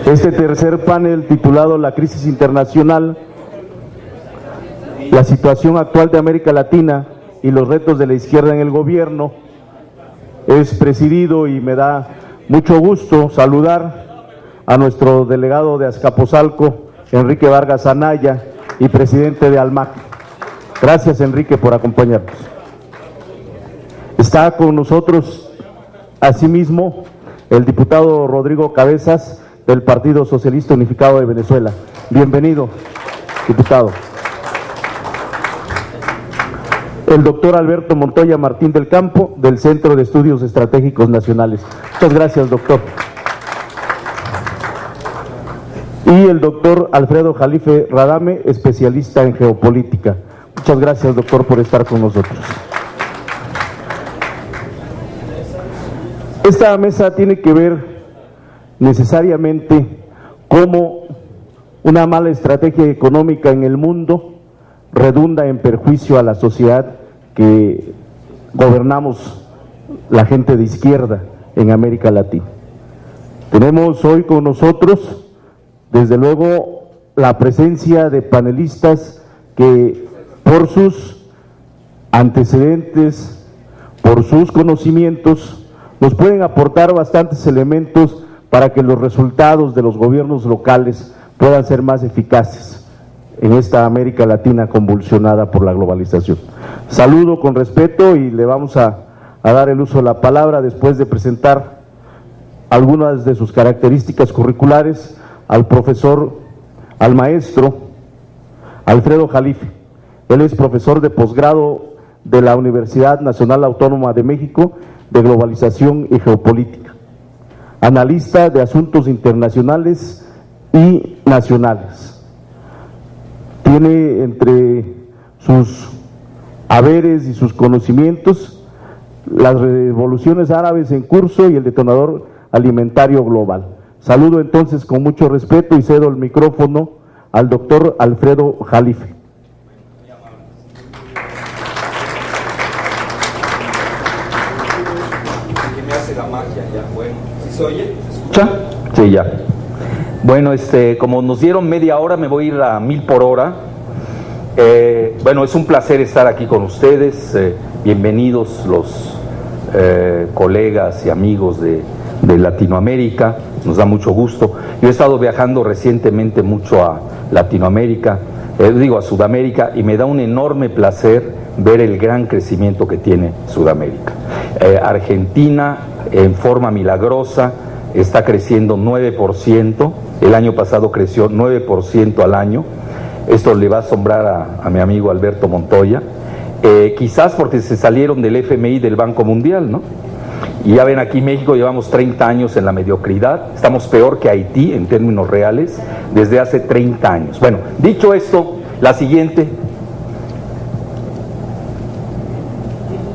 Este tercer panel, titulado La crisis internacional, la situación actual de América Latina y los retos de la izquierda en el gobierno, es presidido, y me da mucho gusto saludar a nuestro delegado de Azcapotzalco, Enrique Vargas Anaya, y presidente de ALMAC. Gracias, Enrique, por acompañarnos. Está con nosotros, asimismo, el diputado Rodrigo Cabezas, del Partido Socialista Unificado de Venezuela. Bienvenido, diputado. El doctor Alberto Montoya Martín del Campo, del Centro de Estudios Estratégicos Nacionales. Muchas gracias, doctor. Y el doctor Alfredo Jalife Radame, especialista en geopolítica. Muchas gracias, doctor, por estar con nosotros. Esta mesa tiene que ver necesariamente cómo una mala estrategia económica en el mundo redunda en perjuicio a la sociedad que gobernamos la gente de izquierda en América Latina. Tenemos hoy con nosotros, desde luego, la presencia de panelistas que, por sus antecedentes, por sus conocimientos, nos pueden aportar bastantes elementos para que los resultados de los gobiernos locales puedan ser más eficaces en esta América Latina convulsionada por la globalización. Saludo con respeto y le vamos a dar el uso de la palabra, después de presentar algunas de sus características curriculares, al maestro Alfredo Jalife. Él es profesor de posgrado de la Universidad Nacional Autónoma de México de Globalización y Geopolítica, analista de asuntos internacionales y nacionales. Tiene entre sus haberes y sus conocimientos las revoluciones árabes en curso y el detonador alimentario global. Saludo entonces con mucho respeto y cedo el micrófono al doctor Alfredo Jalife. ¿Qué me hace la magia? Ya, bueno, ¿sí se oye? ¿Se escucha? Sí, ya. Bueno, como nos dieron media hora, me voy a ir a 1000 por hora. Bueno, es un placer estar aquí con ustedes. Bienvenidos los colegas y amigos de Latinoamérica. Nos da mucho gusto. Yo he estado viajando recientemente mucho a Latinoamérica, a Sudamérica, y me da un enorme placer ver el gran crecimiento que tiene Sudamérica. Argentina, en forma milagrosa, está creciendo 9%, el año pasado creció 9% al año. Esto le va a asombrar a mi amigo Alberto Montoya, quizás porque se salieron del FMI, del Banco Mundial, ¿no? Y ya ven, aquí en México llevamos 30 años en la mediocridad, estamos peor que Haití en términos reales desde hace 30 años. Bueno, dicho esto, la siguiente.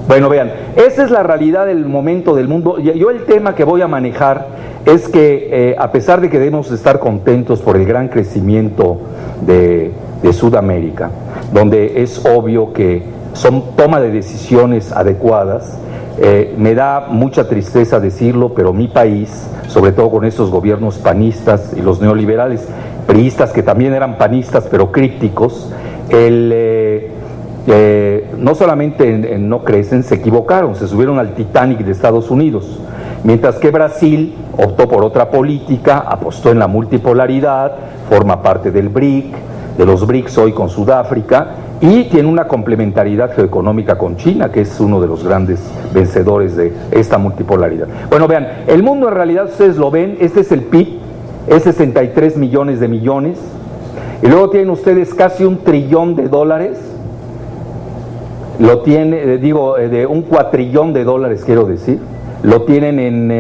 Bueno, vean, esa es la realidad del momento del mundo. Yo el tema que voy a manejar es que a pesar de que debemos estar contentos por el gran crecimiento de Sudamérica, donde es obvio que son toma de decisiones adecuadas, me da mucha tristeza decirlo, pero mi país, sobre todo con estos gobiernos panistas y los neoliberales priistas, que también eran panistas pero crípticos, no solamente no crecen, se equivocaron, se subieron al Titanic de Estados Unidos, mientras que Brasil optó por otra política, apostó en la multipolaridad, forma parte del BRIC, de los BRICS hoy con Sudáfrica, y tiene una complementariedad geoeconómica con China, que es uno de los grandes vencedores de esta multipolaridad. Bueno, vean, el mundo en realidad, ustedes lo ven, este es el PIB, es 63 millones de millones, y luego tienen ustedes casi $1 trillón, lo tiene, de $1 cuatrillón, quiero decir, lo tienen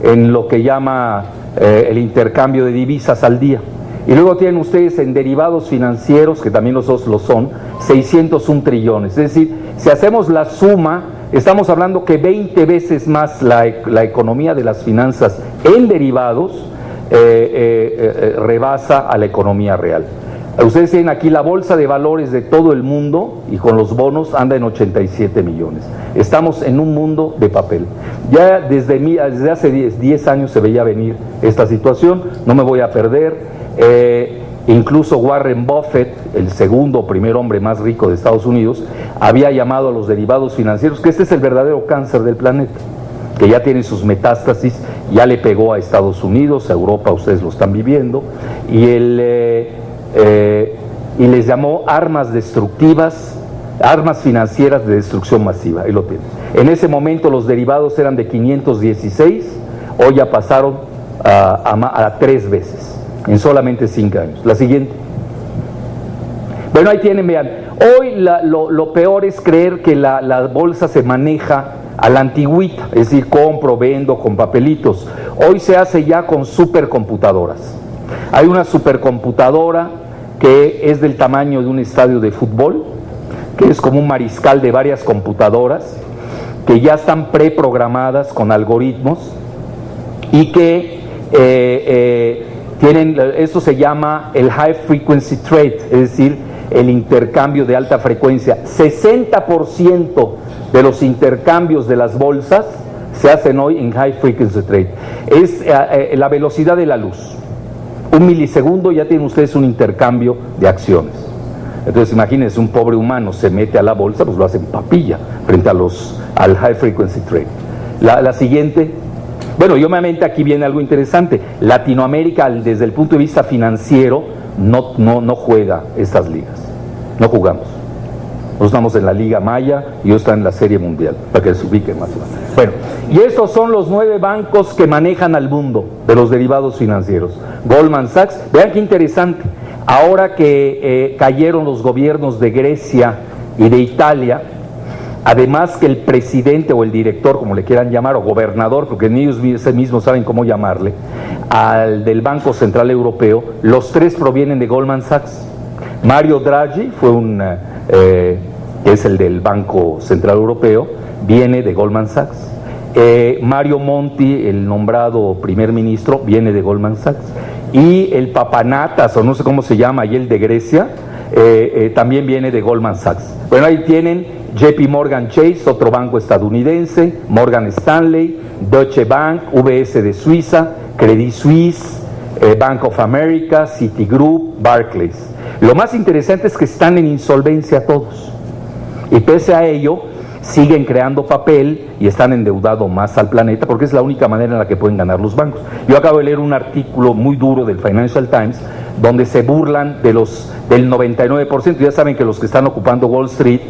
en lo que llama el intercambio de divisas al día. Y luego tienen ustedes en derivados financieros, que también los dos lo son, 601 trillones. Es decir, si hacemos la suma, estamos hablando que 20 veces más la economía de las finanzas en derivados rebasa a la economía real. Ustedes tienen aquí la bolsa de valores de todo el mundo y con los bonos anda en 87 millones. Estamos en un mundo de papel. Ya desde hace 10 años se veía venir esta situación, no me voy a perder. Incluso Warren Buffett, el segundo o primer hombre más rico de Estados Unidos, había llamado a los derivados financieros que este es el verdadero cáncer del planeta, que ya tiene sus metástasis, ya le pegó a Estados Unidos, a Europa, ustedes lo están viviendo, y y les llamó armas destructivas, armas financieras de destrucción masiva. Ahí lo tienen. En ese momento los derivados eran de 516, hoy ya pasaron a 3 veces, en solamente 5 años. La siguiente. Bueno, ahí tienen, vean, hoy lo peor es creer que la bolsa se maneja a la antigüita, es decir, compro, vendo con papelitos. Hoy se hace ya con supercomputadoras. Hay una supercomputadora que es del tamaño de un estadio de fútbol, que es como un mariscal de varias computadoras, que ya están preprogramadas con algoritmos y que tienen, esto se llama el High Frequency Trade, es decir, el intercambio de alta frecuencia. 60% de los intercambios de las bolsas se hacen hoy en High Frequency Trade. Es la velocidad de la luz. 1 milisegundo ya tienen ustedes un intercambio de acciones. Entonces imagínense, un pobre humano se mete a la bolsa, pues lo hacen papilla frente al High Frequency Trade. La siguiente. Bueno, y obviamente aquí viene algo interesante. Latinoamérica, desde el punto de vista financiero, no juega estas ligas. No jugamos. Nosotros estamos en la Liga Maya y ellos están en la Serie Mundial, para que se ubiquen más o menos. Bueno, y estos son los 9 bancos que manejan al mundo de los derivados financieros. Goldman Sachs, vean qué interesante, ahora que cayeron los gobiernos de Grecia y de Italia, además que el presidente o el director, como le quieran llamar, o gobernador, porque ni ellos mismos saben cómo llamarle, al del Banco Central Europeo, los 3 provienen de Goldman Sachs. Mario Draghi fue que es el del Banco Central Europeo, viene de Goldman Sachs. Mario Monti, el nombrado primer ministro, viene de Goldman Sachs. Y el Papanatas, o no sé cómo se llama, y el de Grecia, también viene de Goldman Sachs. Bueno, ahí tienen JP Morgan Chase, otro banco estadounidense, Morgan Stanley, Deutsche Bank, UBS de Suiza, Credit Suisse, Bank of America, Citigroup, Barclays. Lo más interesante es que están en insolvencia todos, y pese a ello siguen creando papel y están endeudando más al planeta, porque es la única manera en la que pueden ganar los bancos. Yo acabo de leer un artículo muy duro del Financial Times donde se burlan del 99%. Ya saben que los que están ocupando Wall Street,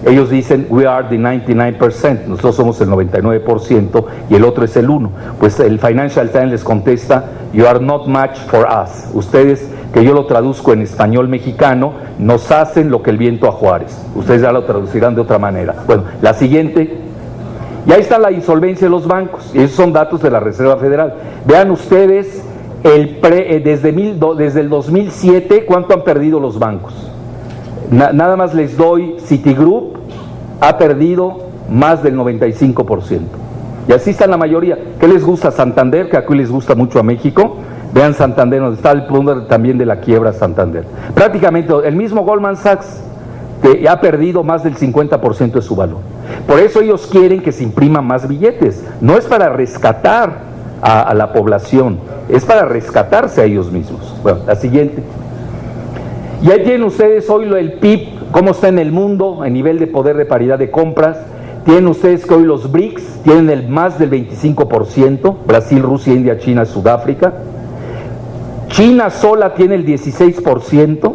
ellos dicen we are the 99%, nosotros somos el 99% y el otro es el 1%. Pues el Financial Times les contesta, you are not much for us. Ustedes, que yo lo traduzco en español mexicano, nos hacen lo que el viento a Juárez. Ustedes ya lo traducirán de otra manera. Bueno, la siguiente. Y ahí está la insolvencia de los bancos, y esos son datos de la Reserva Federal. Vean ustedes, desde el 2007, ¿cuánto han perdido los bancos? Nada más les doy, Citigroup ha perdido más del 95%. Y así está la mayoría. ¿Qué les gusta? Santander, que aquí les gusta mucho a México. Vean Santander, donde está el punto también de la quiebra Santander. Prácticamente el mismo Goldman Sachs, que ha perdido más del 50% de su valor. Por eso ellos quieren que se impriman más billetes. No es para rescatar a la población, es para rescatarse a ellos mismos. Bueno, la siguiente. Y ahí tienen ustedes hoy el PIB, cómo está en el mundo, en nivel de poder de paridad de compras. Tienen ustedes que hoy los BRICS tienen más del 25%, Brasil, Rusia, India, China, Sudáfrica. China sola tiene el 16%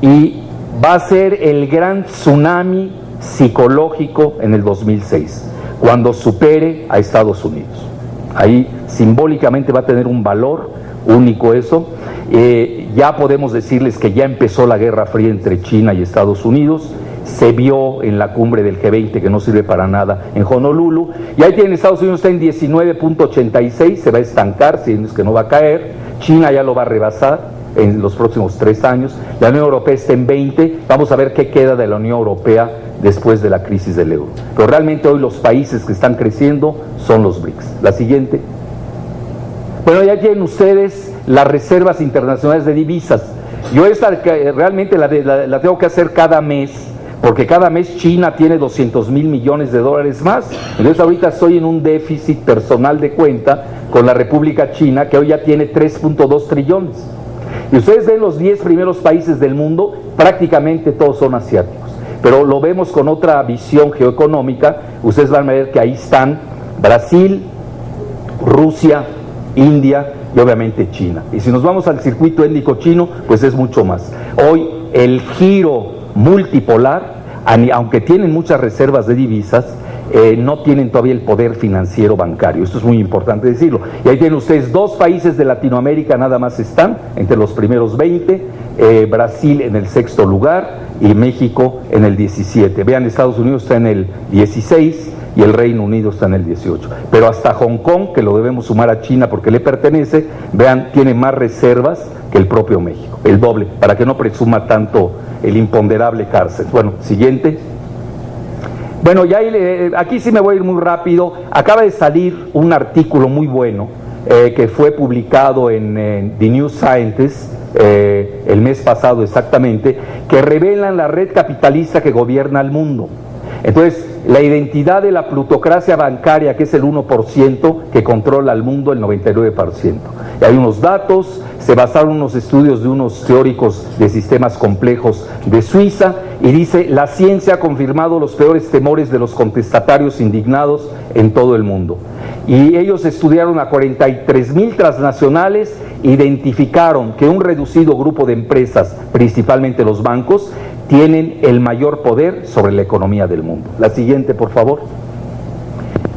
y va a ser el gran tsunami psicológico en el 2006, cuando supere a Estados Unidos. Ahí simbólicamente va a tener un valor único eso. Ya podemos decirles que ya empezó la Guerra Fría entre China y Estados Unidos. Se vio en la cumbre del G20, que no sirve para nada, en Honolulu. Y ahí tienen, Estados Unidos está en 19.86, se va a estancar, si es que no va a caer. China ya lo va a rebasar en los próximos 3 años. La Unión Europea está en 20. Vamos a ver qué queda de la Unión Europea después de la crisis del euro. Pero realmente hoy los países que están creciendo son los BRICS. La siguiente. Bueno, ya tienen ustedes las reservas internacionales de divisas. yo esta realmente la tengo que hacer cada mes, porque cada mes China tiene 200,000 millones de dólares más. Entonces ahorita estoy en un déficit personal de cuenta con la República China, que hoy ya tiene 3.2 trillones. Y ustedes ven los 10 primeros países del mundo, prácticamente todos son asiáticos. Pero lo vemos con otra visión geoeconómica. Ustedes van a ver que ahí están Brasil, Rusia, India y obviamente China. Y si nos vamos al circuito étnico chino, pues es mucho más. Hoy el giro multipolar, aunque tienen muchas reservas de divisas, no tienen todavía el poder financiero bancario. Esto es muy importante decirlo. Y ahí tienen ustedes 2 países de Latinoamérica nada más están entre los primeros 20, Brasil en el 6º lugar y México en el 17. Vean, Estados Unidos está en el 16 y el Reino Unido está en el 18. Pero hasta Hong Kong, que lo debemos sumar a China porque le pertenece, vean, tiene más reservas que el propio México, el doble, para que no presuma tanto el imponderable cárcel. Bueno, siguiente. Bueno, ya aquí sí me voy a ir muy rápido. Acaba de salir un artículo muy bueno que fue publicado en The New Scientist el mes pasado exactamente, que revelan la red capitalista que gobierna el mundo. Entonces, la identidad de la plutocracia bancaria, que es el 1%, que controla al mundo el 99%. Y hay unos datos, se basaron unos estudios de unos teóricos de sistemas complejos de Suiza, y dice: la ciencia ha confirmado los peores temores de los contestatarios indignados en todo el mundo. Y ellos estudiaron a 43,000 transnacionales, identificaron que un reducido grupo de empresas, principalmente los bancos, tienen el mayor poder sobre la economía del mundo. La siguiente, por favor.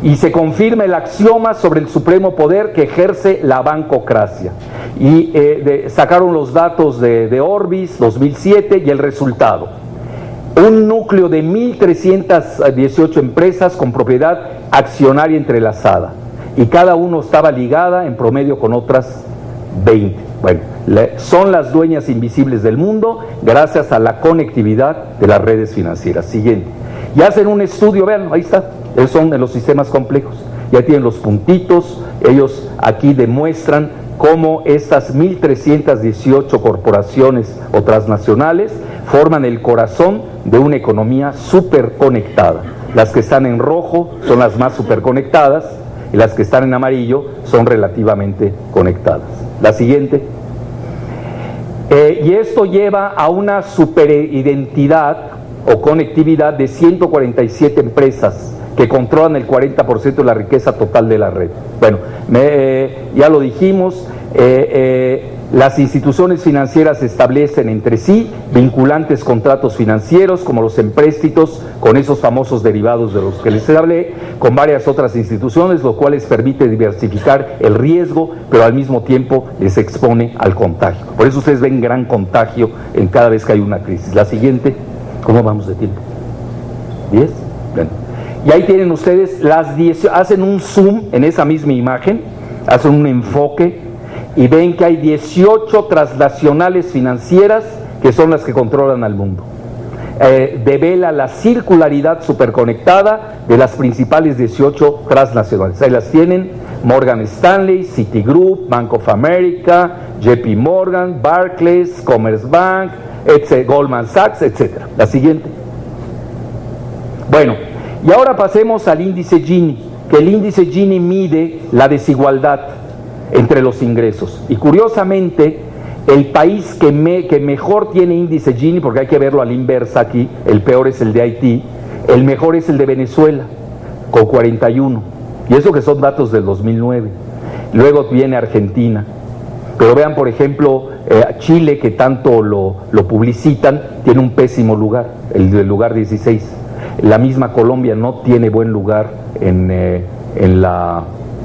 Y se confirma el axioma sobre el supremo poder que ejerce la bancocracia. Y sacaron los datos de Orbis 2007 y el resultado: un núcleo de 1.318 empresas con propiedad accionaria entrelazada, y cada uno estaba ligada en promedio con otras 20. Bueno, son las dueñas invisibles del mundo gracias a la conectividad de las redes financieras. Siguiente. Y hacen un estudio, vean, ahí está, esos son de los sistemas complejos. Ya tienen los puntitos, ellos aquí demuestran cómo estas 1.318 corporaciones o transnacionales forman el corazón de una economía superconectada. Las que están en rojo son las más superconectadas y las que están en amarillo son relativamente conectadas. La siguiente. Y esto lleva a una superidentidad o conectividad de 147 empresas que controlan el 40% de la riqueza total de la red. Bueno, ya lo dijimos, las instituciones financieras establecen entre sí vinculantes contratos financieros, como los empréstitos, con esos famosos derivados de los que les hablé, con varias otras instituciones, lo cual les permite diversificar el riesgo, pero al mismo tiempo les expone al contagio. Por eso ustedes ven gran contagio en cada vez que hay una crisis. La siguiente. ¿Cómo vamos de tiempo? ¿10? Bueno. Y ahí tienen ustedes las 10, hacen un zoom en esa misma imagen, hacen un enfoque y ven que hay 18 transnacionales financieras que son las que controlan al mundo. Devela la circularidad superconectada de las principales 18 transnacionales. Ahí las tienen: Morgan Stanley, Citigroup, Bank of America, JP Morgan, Barclays, Commerzbank, Goldman Sachs, etc. La siguiente. Bueno, y ahora pasemos al índice Gini, que el índice Gini mide la desigualdad entre los ingresos. Y curiosamente, el país que mejor tiene índice Gini, porque hay que verlo a la inversa aquí, el peor es el de Haití, el mejor es el de Venezuela, con 41. Y eso que son datos del 2009. Luego viene Argentina. Pero vean, por ejemplo, Chile, que tanto lo publicitan, tiene un pésimo lugar, el del lugar 16. La misma Colombia no tiene buen lugar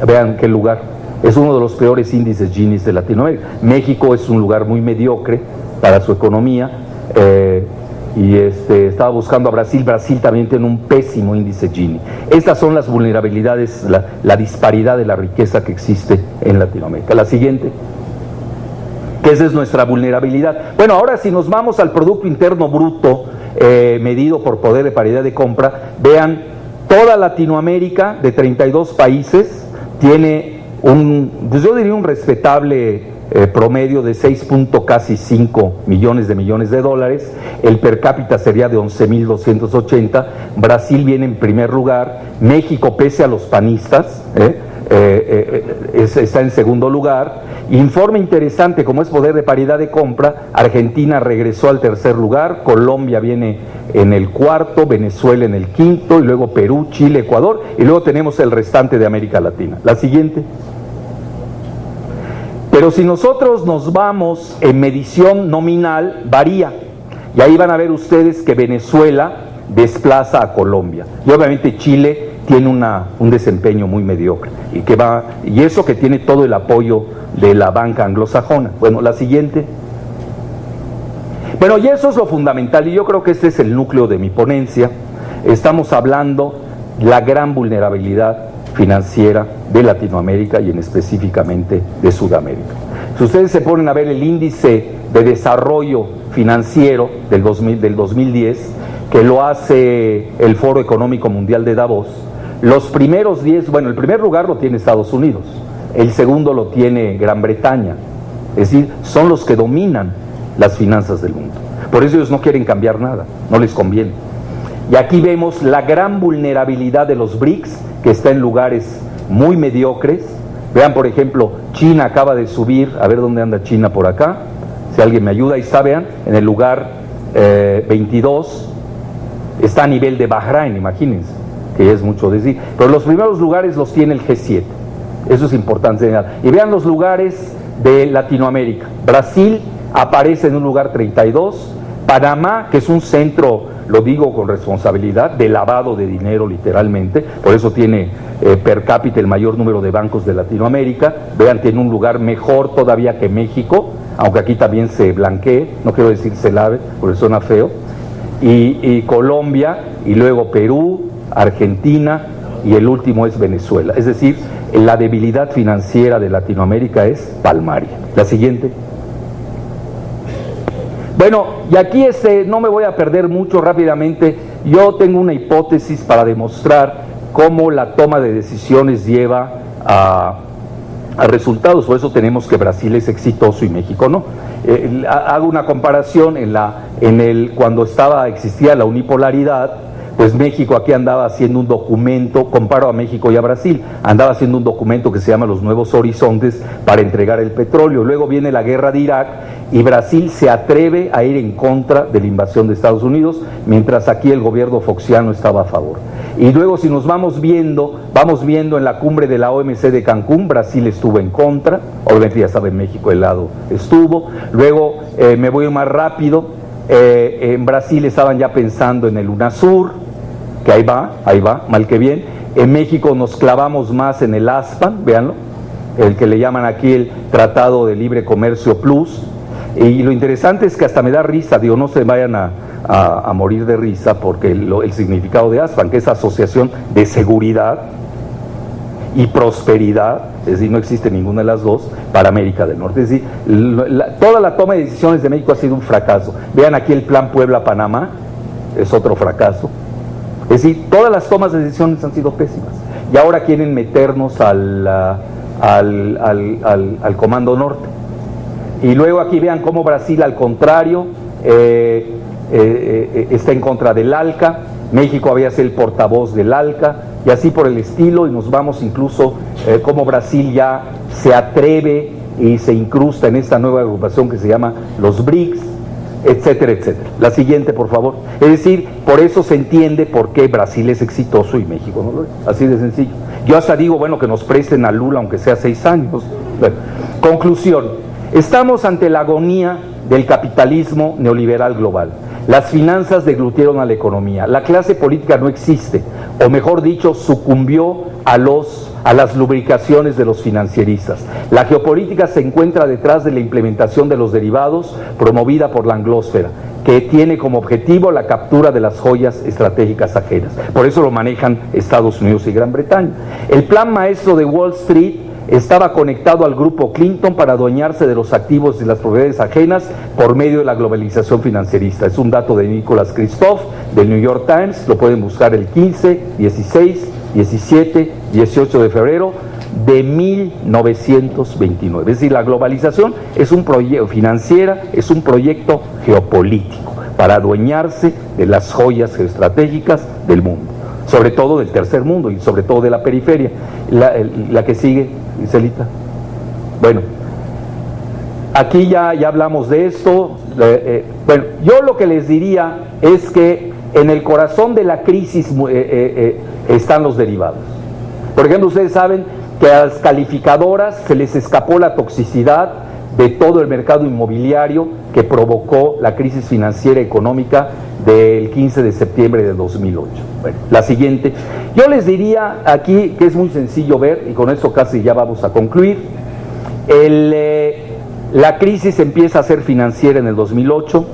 vean qué lugar. Es uno de los peores índices Gini de Latinoamérica. México es un lugar muy mediocre para su economía. Estaba buscando a Brasil. Brasil también tiene un pésimo índice Gini. Estas son las vulnerabilidades, la disparidad de la riqueza que existe en Latinoamérica. La siguiente. Que esa es nuestra vulnerabilidad. Bueno, ahora si nos vamos al Producto Interno Bruto medido por poder de paridad de compra, vean, toda Latinoamérica de 32 países tiene pues yo diría un respetable promedio de 6.5 millones de dólares, el per cápita sería de 11.280, Brasil viene en primer lugar, México pese a los panistas, está en segundo lugar. Informe interesante, como es poder de paridad de compra, Argentina regresó al tercer lugar, Colombia viene en el cuarto, Venezuela en el quinto, y luego Perú, Chile, Ecuador, y luego tenemos el restante de América Latina. La siguiente. Pero si nosotros nos vamos en medición nominal, varía, y ahí van a ver ustedes que Venezuela desplaza a Colombia, y obviamente Chile tiene un desempeño muy mediocre, y eso que tiene todo el apoyo de la banca anglosajona. Bueno, la siguiente. Bueno, y eso es lo fundamental, y yo creo que este es el núcleo de mi ponencia. Estamos hablando de la gran vulnerabilidad financiera de Latinoamérica y en específicamente de Sudamérica. Si ustedes se ponen a ver el índice de desarrollo financiero del 2010, que lo hace el Foro Económico Mundial de Davos, los primeros 10, bueno, el primer lugar lo tiene Estados Unidos, el segundo lo tiene Gran Bretaña, es decir, son los que dominan las finanzas del mundo. Por eso ellos no quieren cambiar nada, no les conviene. Y aquí vemos la gran vulnerabilidad de los BRICS, que está en lugares muy mediocres. Vean, por ejemplo, China acaba de subir, a ver dónde anda China por acá, si alguien me ayuda, ahí está, vean, en el lugar 22, está a nivel de Bahrein, imagínense, que es mucho decir, pero los primeros lugares los tiene el G7, eso es importante señalar. Y vean los lugares de Latinoamérica. Brasil aparece en un lugar 32, Panamá, que es un centro, lo digo con responsabilidad, de lavado de dinero literalmente, por eso tiene per cápita el mayor número de bancos de Latinoamérica. Vean, tiene un lugar mejor todavía que México, aunque aquí también se blanquee, no quiero decir se lave, porque suena feo, y Colombia, y luego Perú, Argentina, y el último es Venezuela. Es decir, la debilidad financiera de Latinoamérica es palmaria. La siguiente. Bueno, y aquí no me voy a perder mucho rápidamente. Yo tengo una hipótesis para demostrar cómo la toma de decisiones lleva a resultados. Por eso tenemos que Brasil es exitoso y México no. Hago una comparación cuando existía la unipolaridad. Pues México aquí andaba haciendo un documento, comparo a México y a Brasil, andaba haciendo un documento que se llama Los Nuevos Horizontes para entregar el petróleo. Luego viene la guerra de Irak y Brasil se atreve a ir en contra de la invasión de Estados Unidos, mientras aquí el gobierno foxiano estaba a favor. Y luego si nos vamos viendo en la cumbre de la OMC de Cancún, Brasil estuvo en contra, obviamente ya saben, México el lado estuvo. Luego me voy más rápido, en Brasil estaban ya pensando en el UNASUR, que ahí va, mal que bien. En México nos clavamos más en el ASPAN, véanlo, el que le llaman aquí el Tratado de Libre Comercio Plus, y lo interesante es que hasta me da risa, digo, no se vayan a morir de risa, porque el significado de ASPAN, que es Asociación de Seguridad y Prosperidad, es decir, no existe ninguna de las dos para América del Norte, es decir, toda la toma de decisiones de México ha sido un fracaso. Vean aquí el Plan Puebla-Panamá, es otro fracaso. Es decir, todas las tomas de decisiones han sido pésimas. Y ahora quieren meternos al Comando Norte. Y luego aquí vean cómo Brasil, al contrario, está en contra del ALCA. México había sido el portavoz del ALCA, y así por el estilo, y nos vamos incluso cómo Brasil ya se atreve y se incrusta en esta nueva agrupación que se llama los BRICS, etcétera, etcétera. La siguiente, por favor. Es decir, por eso se entiende por qué Brasil es exitoso y México no lo es. Así de sencillo. Yo hasta digo, bueno, que nos presten a Lula aunque sea 6 años. Bueno, conclusión. Estamos ante la agonía del capitalismo neoliberal global. Las finanzas deglutieron a la economía. La clase política no existe, o mejor dicho, sucumbió a las lubricaciones de los financieristas. La geopolítica se encuentra detrás de la implementación de los derivados promovida por la anglósfera, que tiene como objetivo la captura de las joyas estratégicas ajenas. Por eso lo manejan Estados Unidos y Gran Bretaña. El plan maestro de Wall Street estaba conectado al grupo Clinton para adueñarse de los activos y las propiedades ajenas por medio de la globalización financierista. Es un dato de Nicholas Kristof, del New York Times, lo pueden buscar el 15, 16, 17, 18 de febrero. de 1929. Es decir, la globalización es un proyecto financiera, es un proyecto geopolítico para adueñarse de las joyas geoestratégicas del mundo, sobre todo del tercer mundo y sobre todo de la periferia. La que sigue, Giselita. Bueno, aquí ya hablamos de esto. Bueno, yo lo que les diría es que en el corazón de la crisis están los derivados. Por ejemplo, ustedes saben que a las calificadoras se les escapó la toxicidad de todo el mercado inmobiliario que provocó la crisis financiera económica del 15 de septiembre de 2008. Bueno, la siguiente. Yo les diría aquí que es muy sencillo ver, y con eso casi ya vamos a concluir, la crisis empieza a ser financiera en el 2008,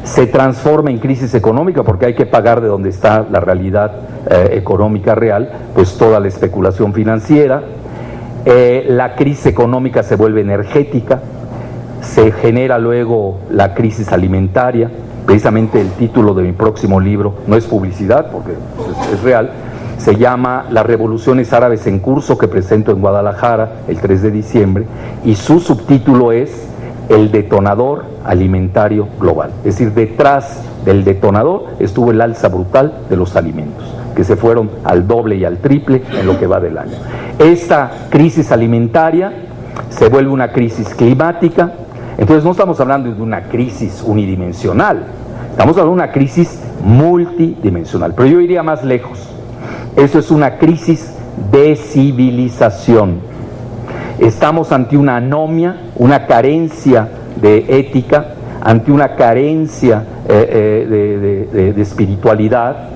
se transforma en crisis económica porque hay que pagar de donde está la realidad económica real, pues toda la especulación financiera. La crisis económica se vuelve energética, se genera luego la crisis alimentaria. Precisamente el título de mi próximo libro no es publicidad porque es real, se llama Las Revoluciones Árabes en Curso, que presento en Guadalajara el 3 de diciembre, y su subtítulo es El detonador alimentario global. Es decir, detrás del detonador estuvo el alza brutal de los alimentos, que se fueron al doble y al triple en lo que va del año. Esta crisis alimentaria se vuelve una crisis climática. Entonces no estamos hablando de una crisis unidimensional, estamos hablando de una crisis multidimensional. Pero yo iría más lejos. Eso es una crisis de civilización. Estamos ante una anomia, una carencia de ética, ante una carencia de espiritualidad.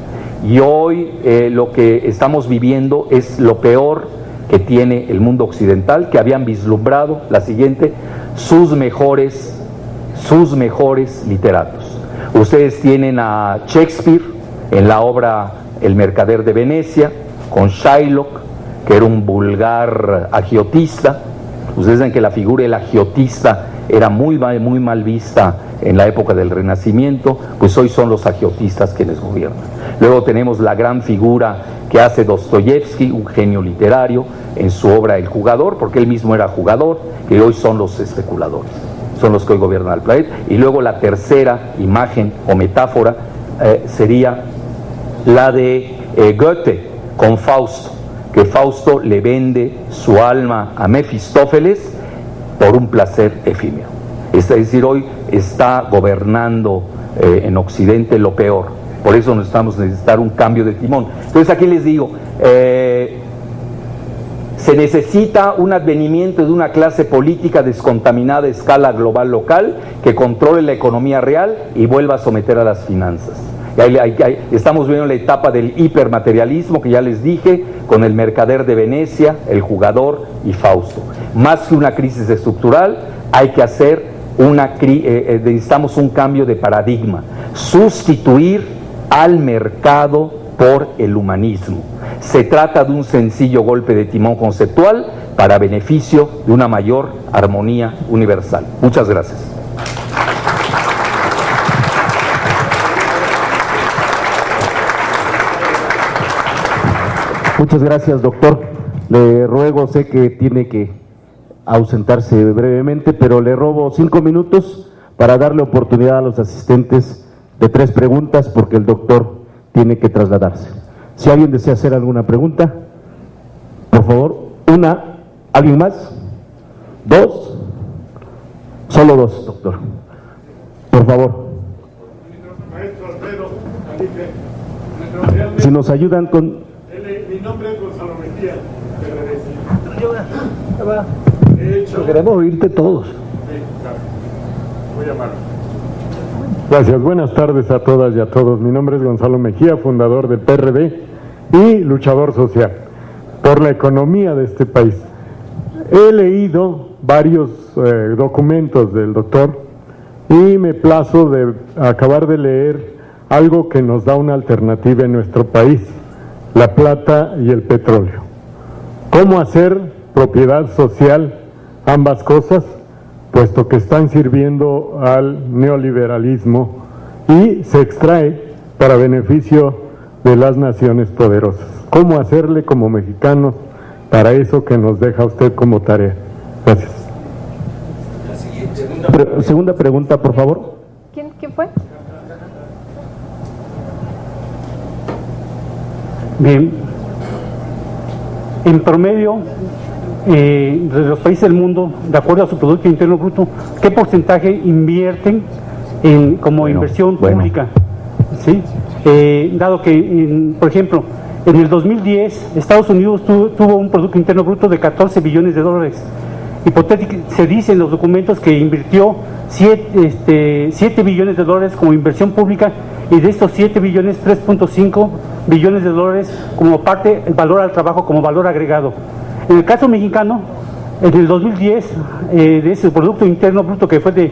Y hoy lo que estamos viviendo es lo peor que tiene el mundo occidental, que habían vislumbrado, la siguiente, sus mejores literatos. Ustedes tienen a Shakespeare en la obra El mercader de Venecia, con Shylock, que era un vulgar agiotista. Ustedes saben que la figura del agiotista era muy mal vista en la época del Renacimiento, pues hoy son los agiotistas quienes gobiernan. Luego tenemos la gran figura que hace Dostoyevsky, un genio literario, en su obra El jugador, porque él mismo era jugador, que hoy son los especuladores, son los que hoy gobiernan el planeta. Y luego la tercera imagen o metáfora sería la de Goethe con Fausto, que Fausto le vende su alma a Mefistófeles por un placer efímero. Es decir, hoy está gobernando en Occidente lo peor. Por eso necesitar un cambio de timón. Entonces aquí les digo, se necesita un advenimiento de una clase política descontaminada a escala global local que controle la economía real y vuelva a someter a las finanzas. Estamos viendo la etapa del hipermaterialismo que ya les dije, con el mercader de Venecia, el jugador y Fausto. Más que una crisis estructural, hay que hacer necesitamos un cambio de paradigma, sustituir al mercado por el humanismo. Se trata de un sencillo golpe de timón conceptual para beneficio de una mayor armonía universal. Muchas gracias. Muchas gracias, doctor. Le ruego, sé que tiene que ausentarse brevemente, pero le robo 5 minutos para darle oportunidad a los asistentes de 3 preguntas, porque el doctor tiene que trasladarse. Si alguien desea hacer alguna pregunta, por favor, una. ¿Alguien más? 2. Solo 2, doctor. Por favor. Si nos ayudan con... Mi nombre es Gonzalo Mejía, Queremos oírte todos. Sí, claro. Voy a llamar. Gracias, buenas tardes a todas y a todos. Mi nombre es Gonzalo Mejía, fundador del PRD y luchador social por la economía de este país. He leído varios documentos del doctor y me plazo de acabar de leer algo que nos da una alternativa en nuestro país: la plata y el petróleo. ¿Cómo hacer propiedad social ambas cosas? Puesto que están sirviendo al neoliberalismo y se extrae para beneficio de las naciones poderosas. ¿Cómo hacerle como mexicanos para eso que nos deja usted como tarea. Gracias. Segunda pregunta, por favor. ¿Quién fue? Bien. En promedio, de los países del mundo, de acuerdo a su Producto Interno Bruto, ¿qué porcentaje invierten como inversión pública? ¿Sí? Dado que, por ejemplo, en el 2010 Estados Unidos tuvo un Producto Interno Bruto de 14 billones de dólares. Se dice en los documentos que invirtió 7 billones de dólares como inversión pública, y de estos 7 billones, 3.5 billones de dólares como parte del valor al trabajo, como valor agregado. En el caso mexicano, en el 2010, de ese Producto Interno Bruto que fue de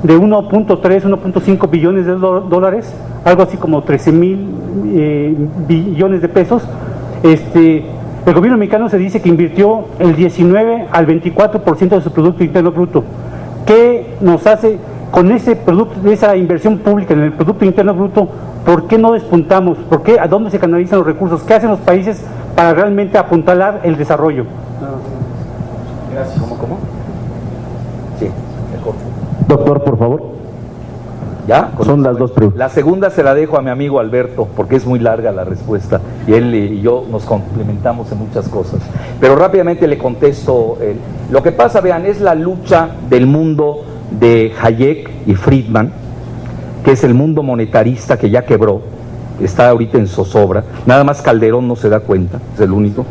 1.3, 1.5 billones de dólares, algo así como 13,000 billones de pesos, el gobierno mexicano se dice que invirtió el 19 al 24% de su Producto Interno Bruto. ¿Qué nos hace con ese producto, esa inversión pública en el Producto Interno Bruto? ¿Por qué no despuntamos? ¿Por qué? ¿A dónde se canalizan los recursos? ¿Qué hacen los países para realmente apuntalar el desarrollo? Gracias. ¿Cómo? Sí, mejor. Doctor, por favor. ¿Ya? Son las dos preguntas. La segunda se la dejo a mi amigo Alberto, porque es muy larga la respuesta, y él y yo nos complementamos en muchas cosas. Pero rápidamente le contesto. Lo que pasa, vean, es la lucha del mundo de Hayek y Friedman, que es el mundo monetarista que ya quebró, está ahorita en zozobra, nada más Calderón no se da cuenta, es el único.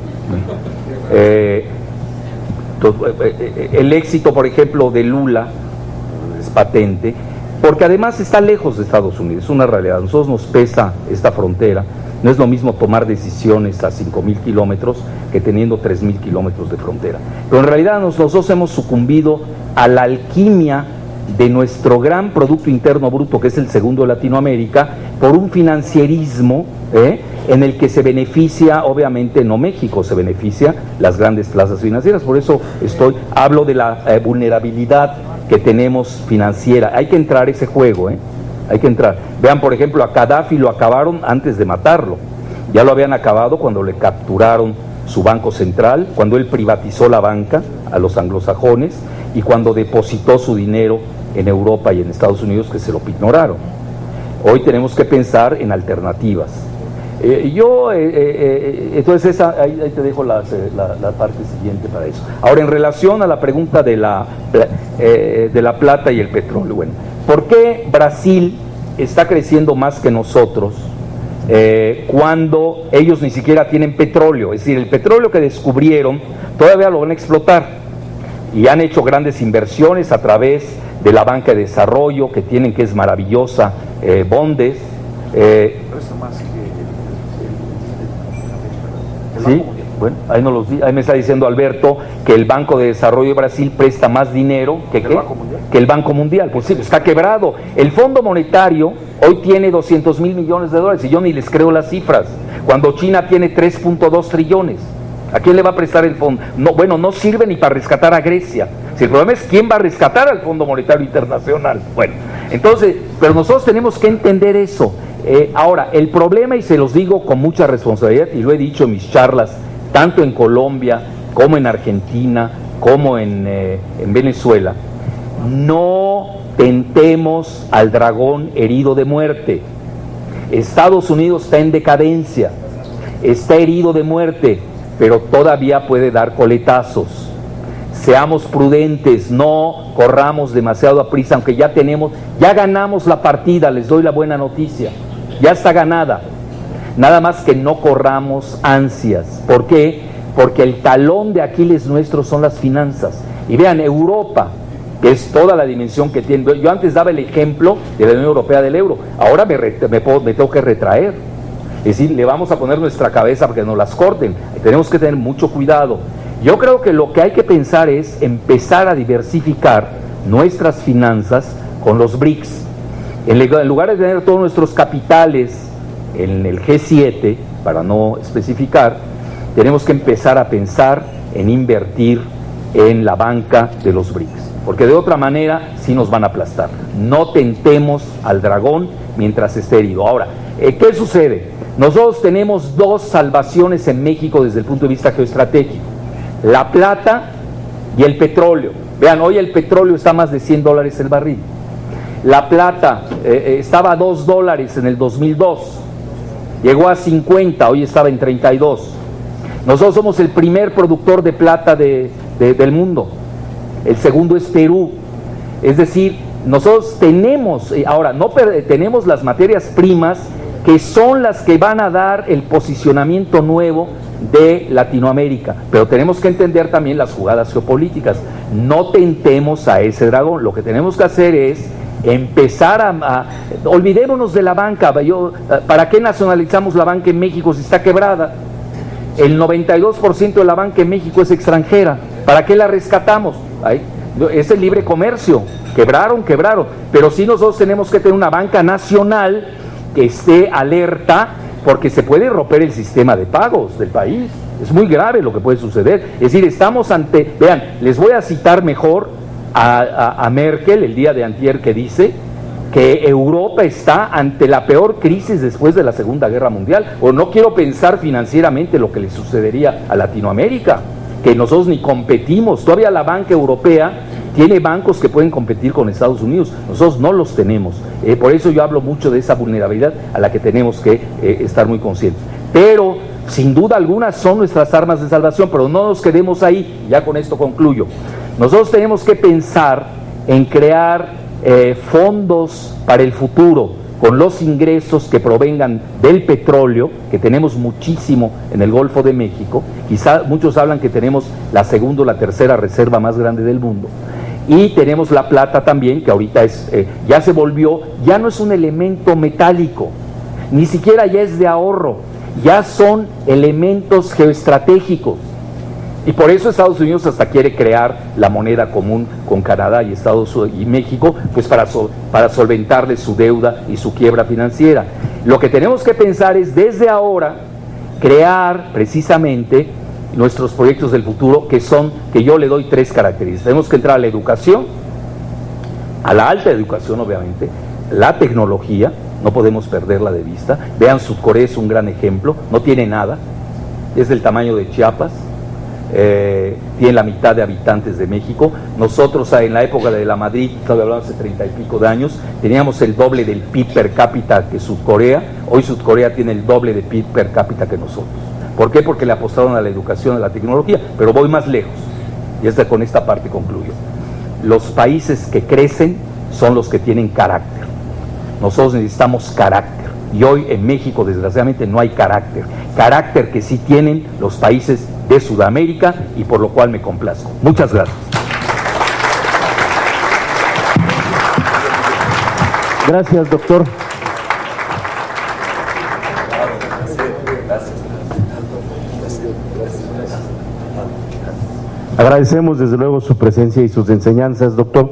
El éxito, por ejemplo, de Lula es patente, porque además está lejos de Estados Unidos, es una realidad. A nosotros nos pesa esta frontera, no es lo mismo tomar decisiones a 5,000 kilómetros que teniendo 3,000 kilómetros de frontera. Pero en realidad nosotros hemos sucumbido a la alquimia de nuestro gran Producto Interno Bruto, que es el segundo de Latinoamérica, por un financierismo en el que se beneficia, obviamente no México, se beneficia las grandes plazas financieras. Por eso hablo de la vulnerabilidad que tenemos financiera. Hay que entrar a ese juego, hay que entrar. Vean, por ejemplo, a Gaddafi lo acabaron antes de matarlo. Ya lo habían acabado cuando le capturaron su banco central, cuando él privatizó la banca a los anglosajones y cuando depositó su dinero en Europa y en Estados Unidos, que se lo ignoraron. Hoy tenemos que pensar en alternativas. Entonces ahí te dejo la parte siguiente para eso. Ahora, en relación a la pregunta de la plata y el petróleo, bueno, ¿por qué Brasil está creciendo más que nosotros cuando ellos ni siquiera tienen petróleo? Es decir, el petróleo que descubrieron todavía lo van a explotar y han hecho grandes inversiones a través de la banca de desarrollo que tienen, que es maravillosa, Bondes. Sí, bueno, ahí me está diciendo Alberto que el Banco de Desarrollo de Brasil presta más dinero que el Banco Mundial. Pues sí, está quebrado. El Fondo Monetario hoy tiene 200,000 millones de dólares y yo ni les creo las cifras, cuando China tiene 3.2 trillones. ¿A quién le va a prestar el fondo? No sirve ni para rescatar a Grecia. Si el problema es quién va a rescatar al Fondo Monetario Internacional. Bueno, entonces, pero nosotros tenemos que entender eso. Ahora, el problema, y se los digo con mucha responsabilidad, y lo he dicho en mis charlas, tanto en Colombia, como en Argentina, como en Venezuela, no tentemos al dragón herido de muerte. Estados Unidos está en decadencia, está herido de muerte, pero todavía puede dar coletazos. Seamos prudentes, no corramos demasiado a prisa, aunque ya ganamos la partida, les doy la buena noticia, ya está ganada. Nada más que no corramos ansias. ¿Por qué? Porque el talón de Aquiles nuestro son las finanzas. Y vean, Europa, que es toda la dimensión que tiene. Yo antes daba el ejemplo de la Unión Europea del euro, ahora me tengo que retraer. Es decir, le vamos a poner nuestra cabeza para que nos las corten. Tenemos que tener mucho cuidado. Yo creo que lo que hay que pensar es empezar a diversificar nuestras finanzas con los BRICS. En lugar de tener todos nuestros capitales en el G7, para no especificar, tenemos que empezar a pensar en invertir en la banca de los BRICS, porque de otra manera sí nos van a aplastar. No tentemos al dragón mientras esté herido. Ahora, ¿qué sucede? Nosotros tenemos dos salvaciones en México desde el punto de vista geoestratégico. la plata y el petróleo. Vean, hoy el petróleo está a más de $100 el barril. La plata estaba a $2 en el 2002, llegó a 50, hoy estaba en 32. Nosotros somos el primer productor de plata del mundo, el segundo es Perú. Es decir, nosotros tenemos, ahora no tenemos las materias primas que son las que van a dar el posicionamiento nuevo de Latinoamérica, pero tenemos que entender también las jugadas geopolíticas. No tentemos a ese dragón. Lo que tenemos que hacer es empezar olvidémonos de la banca. ¿Para qué nacionalizamos la banca en México si está quebrada? El 92% de la banca en México es extranjera. ¿Para qué la rescatamos? Es el libre comercio. Quebraron, pero sí nosotros tenemos que tener una banca nacional que esté alerta, porque se puede romper el sistema de pagos del país. Es muy grave lo que puede suceder. Es decir, estamos ante, vean, les voy a citar mejor a Merkel el día de antier, que dice que Europa está ante la peor crisis después de la Segunda Guerra Mundial. O no quiero pensar financieramente lo que le sucedería a Latinoamérica, que nosotros ni competimos. Todavía la banca europea tiene bancos que pueden competir con Estados Unidos, nosotros no los tenemos. Por eso yo hablo mucho de esa vulnerabilidad a la que tenemos que estar muy conscientes. Pero sin duda alguna son nuestras armas de salvación, pero no nos quedemos ahí. Ya con esto concluyo. Nosotros tenemos que pensar en crear fondos para el futuro, con los ingresos que provengan del petróleo, que tenemos muchísimo en el Golfo de México. Quizá muchos hablan que tenemos la segunda o la tercera reserva más grande del mundo. Y tenemos la plata también, que ahorita ya se volvió, ya no es un elemento metálico, ni siquiera ya es de ahorro, ya son elementos geoestratégicos. Y por eso Estados Unidos hasta quiere crear la moneda común con Canadá y México, pues para solventarle su deuda y su quiebra financiera. Lo que tenemos que pensar es desde ahora crear precisamente nuestros proyectos del futuro, que yo le doy 3 características. Tenemos que entrar a la educación, a la alta educación obviamente, la tecnología, no podemos perderla de vista. Vean, Sudcorea es un gran ejemplo, no tiene nada, es del tamaño de Chiapas, tiene la mitad de habitantes de México. Nosotros en la época de la Madrid, todavía hablamos hace 30 y pico de años, teníamos el doble del PIB per cápita que Sudcorea. Hoy Sudcorea tiene el doble de PIB per cápita que nosotros. ¿Por qué? Porque le apostaron a la educación, a la tecnología. Pero voy más lejos, y con esta parte concluyo. Los países que crecen son los que tienen carácter. Nosotros necesitamos carácter, y hoy en México desgraciadamente no hay carácter. Carácter que sí tienen los países de Sudamérica, y por lo cual me complazco. Muchas gracias. Gracias, doctor. Agradecemos desde luego su presencia y sus enseñanzas, doctor.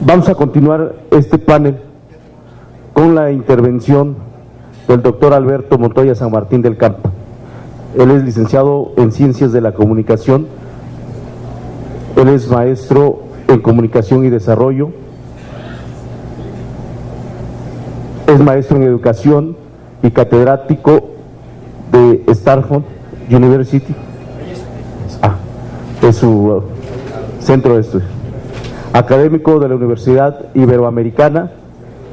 Vamos a continuar este panel con la intervención del doctor Alberto Montoya San Martín del Campo. Él es licenciado en Ciencias de la Comunicación, él es maestro en Comunicación y Desarrollo, es maestro en Educación y catedrático de Stanford University. Es su centro de estudio. Académico de la Universidad Iberoamericana,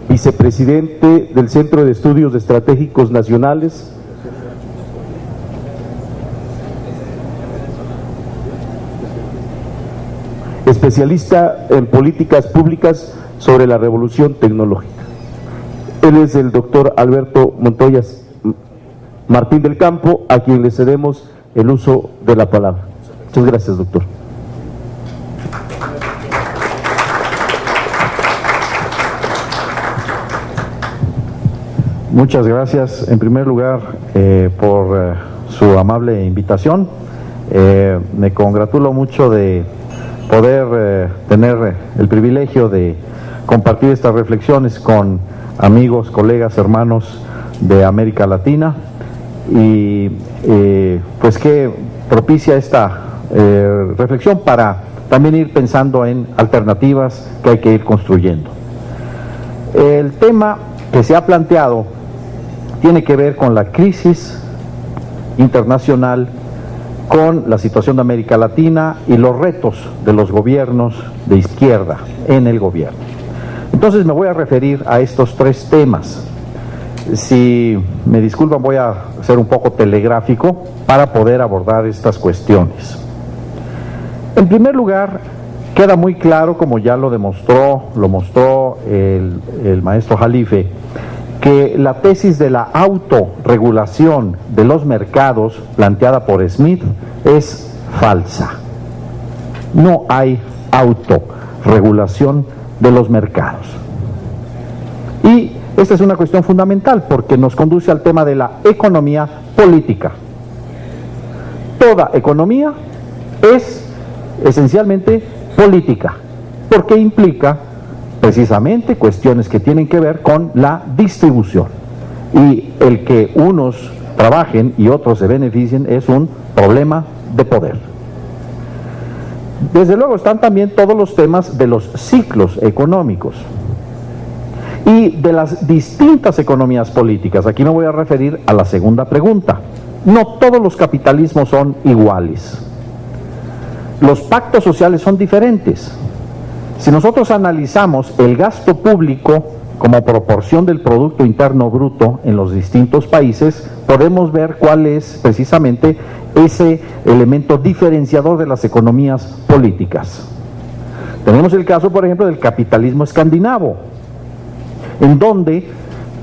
vicepresidente del Centro de Estudios Estratégicos Nacionales, especialista en políticas públicas sobre la revolución tecnológica. Él es el doctor Alberto Montoya Martín del Campo, a quien le cedemos el uso de la palabra. Muchas gracias, doctor. Muchas gracias, en primer lugar, por su amable invitación. Me congratulo mucho de poder tener el privilegio de compartir estas reflexiones con amigos, colegas, hermanos de América Latina, y pues que propicia esta reflexión para también ir pensando en alternativas que hay que ir construyendo. El tema que se ha planteado tiene que ver con la crisis internacional con la situación de América Latina y los retos de los gobiernos de izquierda en el gobierno. Entonces me voy a referir a estos tres temas. Si me disculpan, voy a ser un poco telegráfico para poder abordar estas cuestiones. En primer lugar, queda muy claro, como ya lo mostró el maestro Jalife, que la tesis de la autorregulación de los mercados planteada por Smith es falsa. No hay autorregulación de los mercados. Y esta es una cuestión fundamental porque nos conduce al tema de la economía política. Toda economía es esencialmente política, porque implica precisamente cuestiones que tienen que ver con la distribución. Y el que unos trabajen y otros se beneficien es un problema de poder. Desde luego están también todos los temas de los ciclos económicos y de las distintas economías políticas. Aquí me voy a referir a la segunda pregunta. No todos los capitalismos son iguales. Los pactos sociales son diferentes. Si nosotros analizamos el gasto público como proporción del Producto Interno Bruto en los distintos países, podemos ver cuál es precisamente ese elemento diferenciador de las economías políticas. Tenemos el caso, por ejemplo, del capitalismo escandinavo, en donde,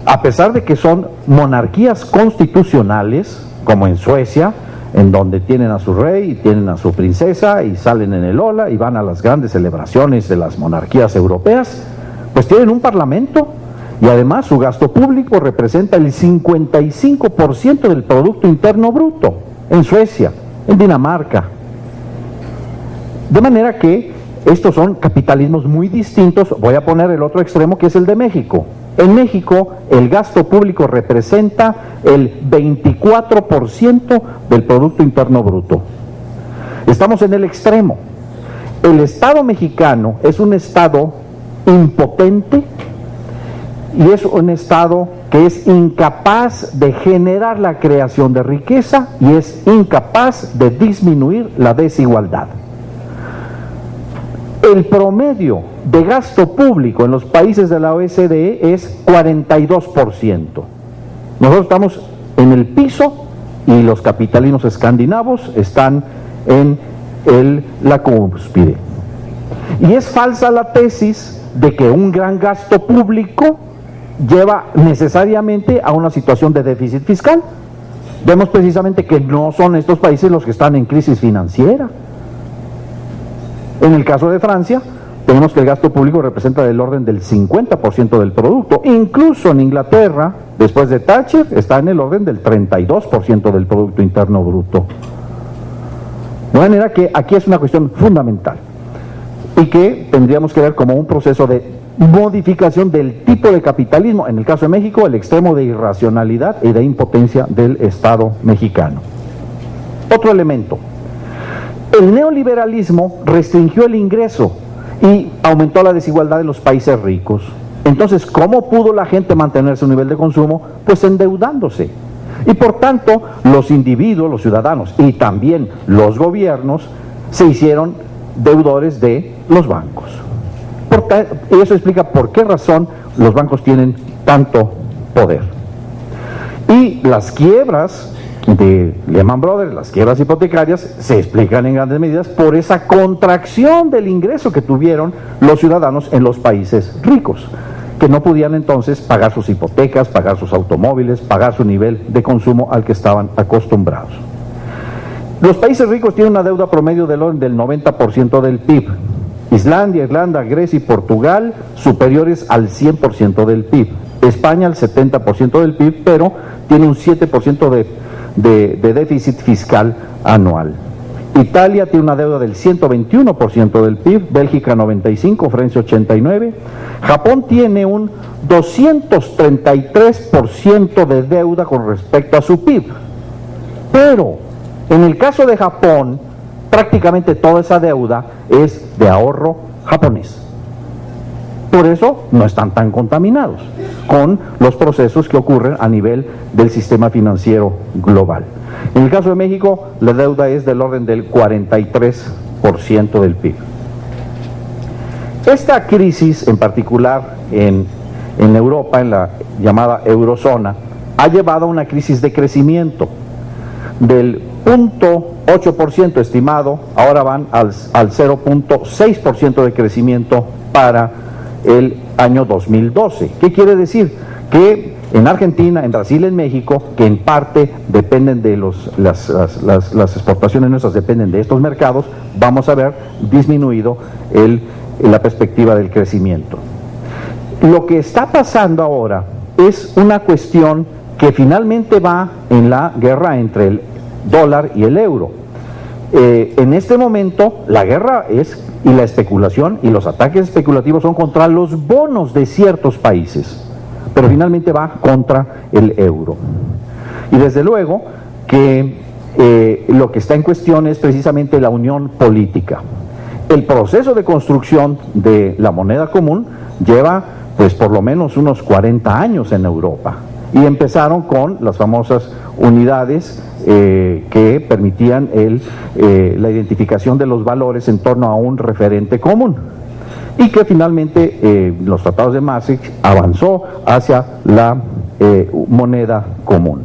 a pesar de que son monarquías constitucionales, como en Suecia, en donde tienen a su rey y tienen a su princesa y salen en el ola y van a las grandes celebraciones de las monarquías europeas, pues tienen un parlamento y además su gasto público representa el 55% del Producto Interno Bruto en Suecia, en Dinamarca. De manera que estos son capitalismos muy distintos. Voy a poner el otro extremo, que es el de México. En México el gasto público representa el 24% del Producto Interno Bruto. Estamos en el extremo. El Estado mexicano es un Estado impotente y es un Estado que es incapaz de generar la creación de riqueza y es incapaz de disminuir la desigualdad. El promedio de gasto público en los países de la OCDE es 42%. Nosotros estamos en el piso y los capitalismos escandinavos están en la cúspide. Y es falsa la tesis de que un gran gasto público lleva necesariamente a una situación de déficit fiscal. Vemos precisamente que no son estos países los que están en crisis financiera. En el caso de Francia, tenemos que el gasto público representa del orden del 50% del producto. Incluso en Inglaterra, después de Thatcher, está en el orden del 32% del Producto Interno Bruto. De manera que aquí es una cuestión fundamental y que tendríamos que ver como un proceso de modificación del tipo de capitalismo, en el caso de México, el extremo de irracionalidad y de impotencia del Estado mexicano. Otro elemento. El neoliberalismo restringió el ingreso y aumentó la desigualdad en los países ricos. Entonces, ¿cómo pudo la gente mantener su nivel de consumo? Pues endeudándose. Y por tanto, los individuos, los ciudadanos y también los gobiernos se hicieron deudores de los bancos. Y eso explica por qué razón los bancos tienen tanto poder. Y las quiebras de Lehman Brothers, las quiebras hipotecarias, se explican en grandes medidas por esa contracción del ingreso que tuvieron los ciudadanos en los países ricos, que no podían entonces pagar sus hipotecas, pagar sus automóviles, pagar su nivel de consumo al que estaban acostumbrados. Los países ricos tienen una deuda promedio del orden del 90% del PIB. Islandia, Irlanda, Grecia y Portugal superiores al 100% del PIB. España al 70% del PIB, pero tiene un 7% de déficit fiscal anual. Italia tiene una deuda del 121% del PIB, Bélgica 95%, Francia 89%, Japón tiene un 233% de deuda con respecto a su PIB. Pero en el caso de Japón, prácticamente toda esa deuda es de ahorro japonés. por eso no están tan contaminados con los procesos que ocurren a nivel del sistema financiero global. En el caso de México, la deuda es del orden del 43% del PIB. Esta crisis en particular en Europa, en la llamada eurozona, ha llevado a una crisis de crecimiento. Del 0.8% estimado, ahora van al 0.6% de crecimiento para el año 2012. ¿Qué quiere decir? Que en Argentina, en Brasil, en México, que en parte dependen de las exportaciones nuestras dependen de estos mercados, vamos a ver disminuido la perspectiva del crecimiento. Lo que está pasando ahora es una cuestión que finalmente va en la guerra entre el dólar y el euro. En este momento la guerra y la especulación y los ataques especulativos son contra los bonos de ciertos países, pero finalmente va contra el euro. Y desde luego que lo que está en cuestión es precisamente la unión política. El proceso de construcción de la moneda común lleva pues por lo menos unos 40 años en Europa, y empezaron con las famosas unidades que permitían la identificación de los valores en torno a un referente común, y que finalmente los tratados de Maastricht avanzó hacia la moneda común.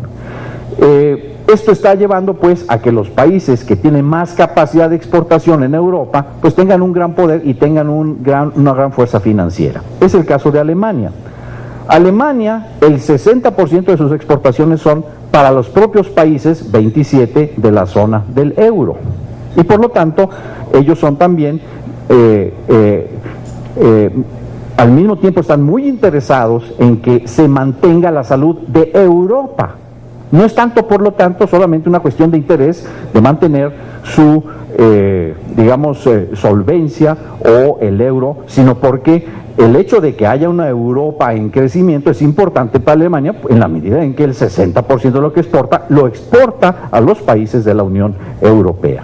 Esto está llevando pues a que los países que tienen más capacidad de exportación en Europa pues tengan un gran poder y tengan una gran fuerza financiera. Es el caso de Alemania. Alemania, el 60% de sus exportaciones son para los propios países 27 de la zona del euro, y por lo tanto ellos son también al mismo tiempo están muy interesados en que se mantenga la salud de Europa. No es tanto, por lo tanto, solamente una cuestión de interés de mantener su, solvencia o el euro, sino porque el hecho de que haya una Europa en crecimiento es importante para Alemania en la medida en que el 60% de lo que exporta, lo exporta a los países de la Unión Europea.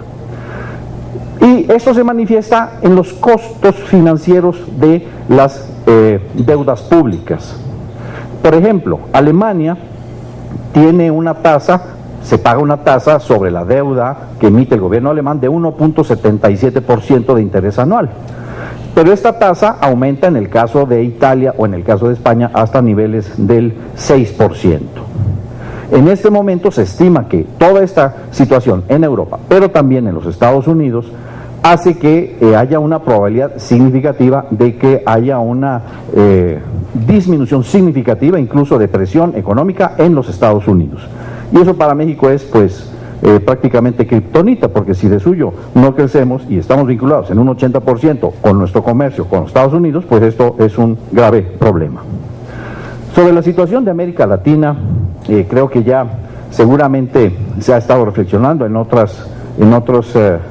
Y eso se manifiesta en los costos financieros de las deudas públicas. Por ejemplo, Alemania tiene una tasa, se paga una tasa sobre la deuda que emite el gobierno alemán de 1.77% de interés anual. Pero esta tasa aumenta en el caso de Italia o en el caso de España hasta niveles del 6%. En este momento se estima que toda esta situación en Europa, pero también en los Estados Unidos, hace que haya una probabilidad significativa de que haya una disminución significativa, incluso de presión económica en los Estados Unidos. Y eso para México es pues prácticamente kriptonita, porque si de suyo no crecemos y estamos vinculados en un 80% con nuestro comercio con los Estados Unidos, pues esto es un grave problema. Sobre la situación de América Latina, creo que ya seguramente se ha estado reflexionando en otros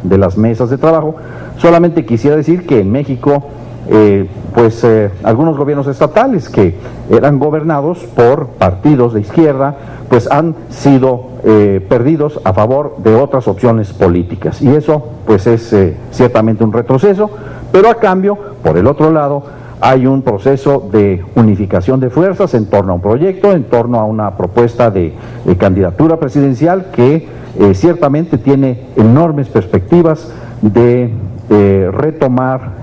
de las mesas de trabajo. Solamente quisiera decir que en México algunos gobiernos estatales que eran gobernados por partidos de izquierda pues han sido perdidos a favor de otras opciones políticas, y eso pues es ciertamente un retroceso, pero a cambio, por el otro lado, hay un proceso de unificación de fuerzas en torno a un proyecto, en torno a una propuesta de candidatura presidencial que ciertamente tiene enormes perspectivas de retomar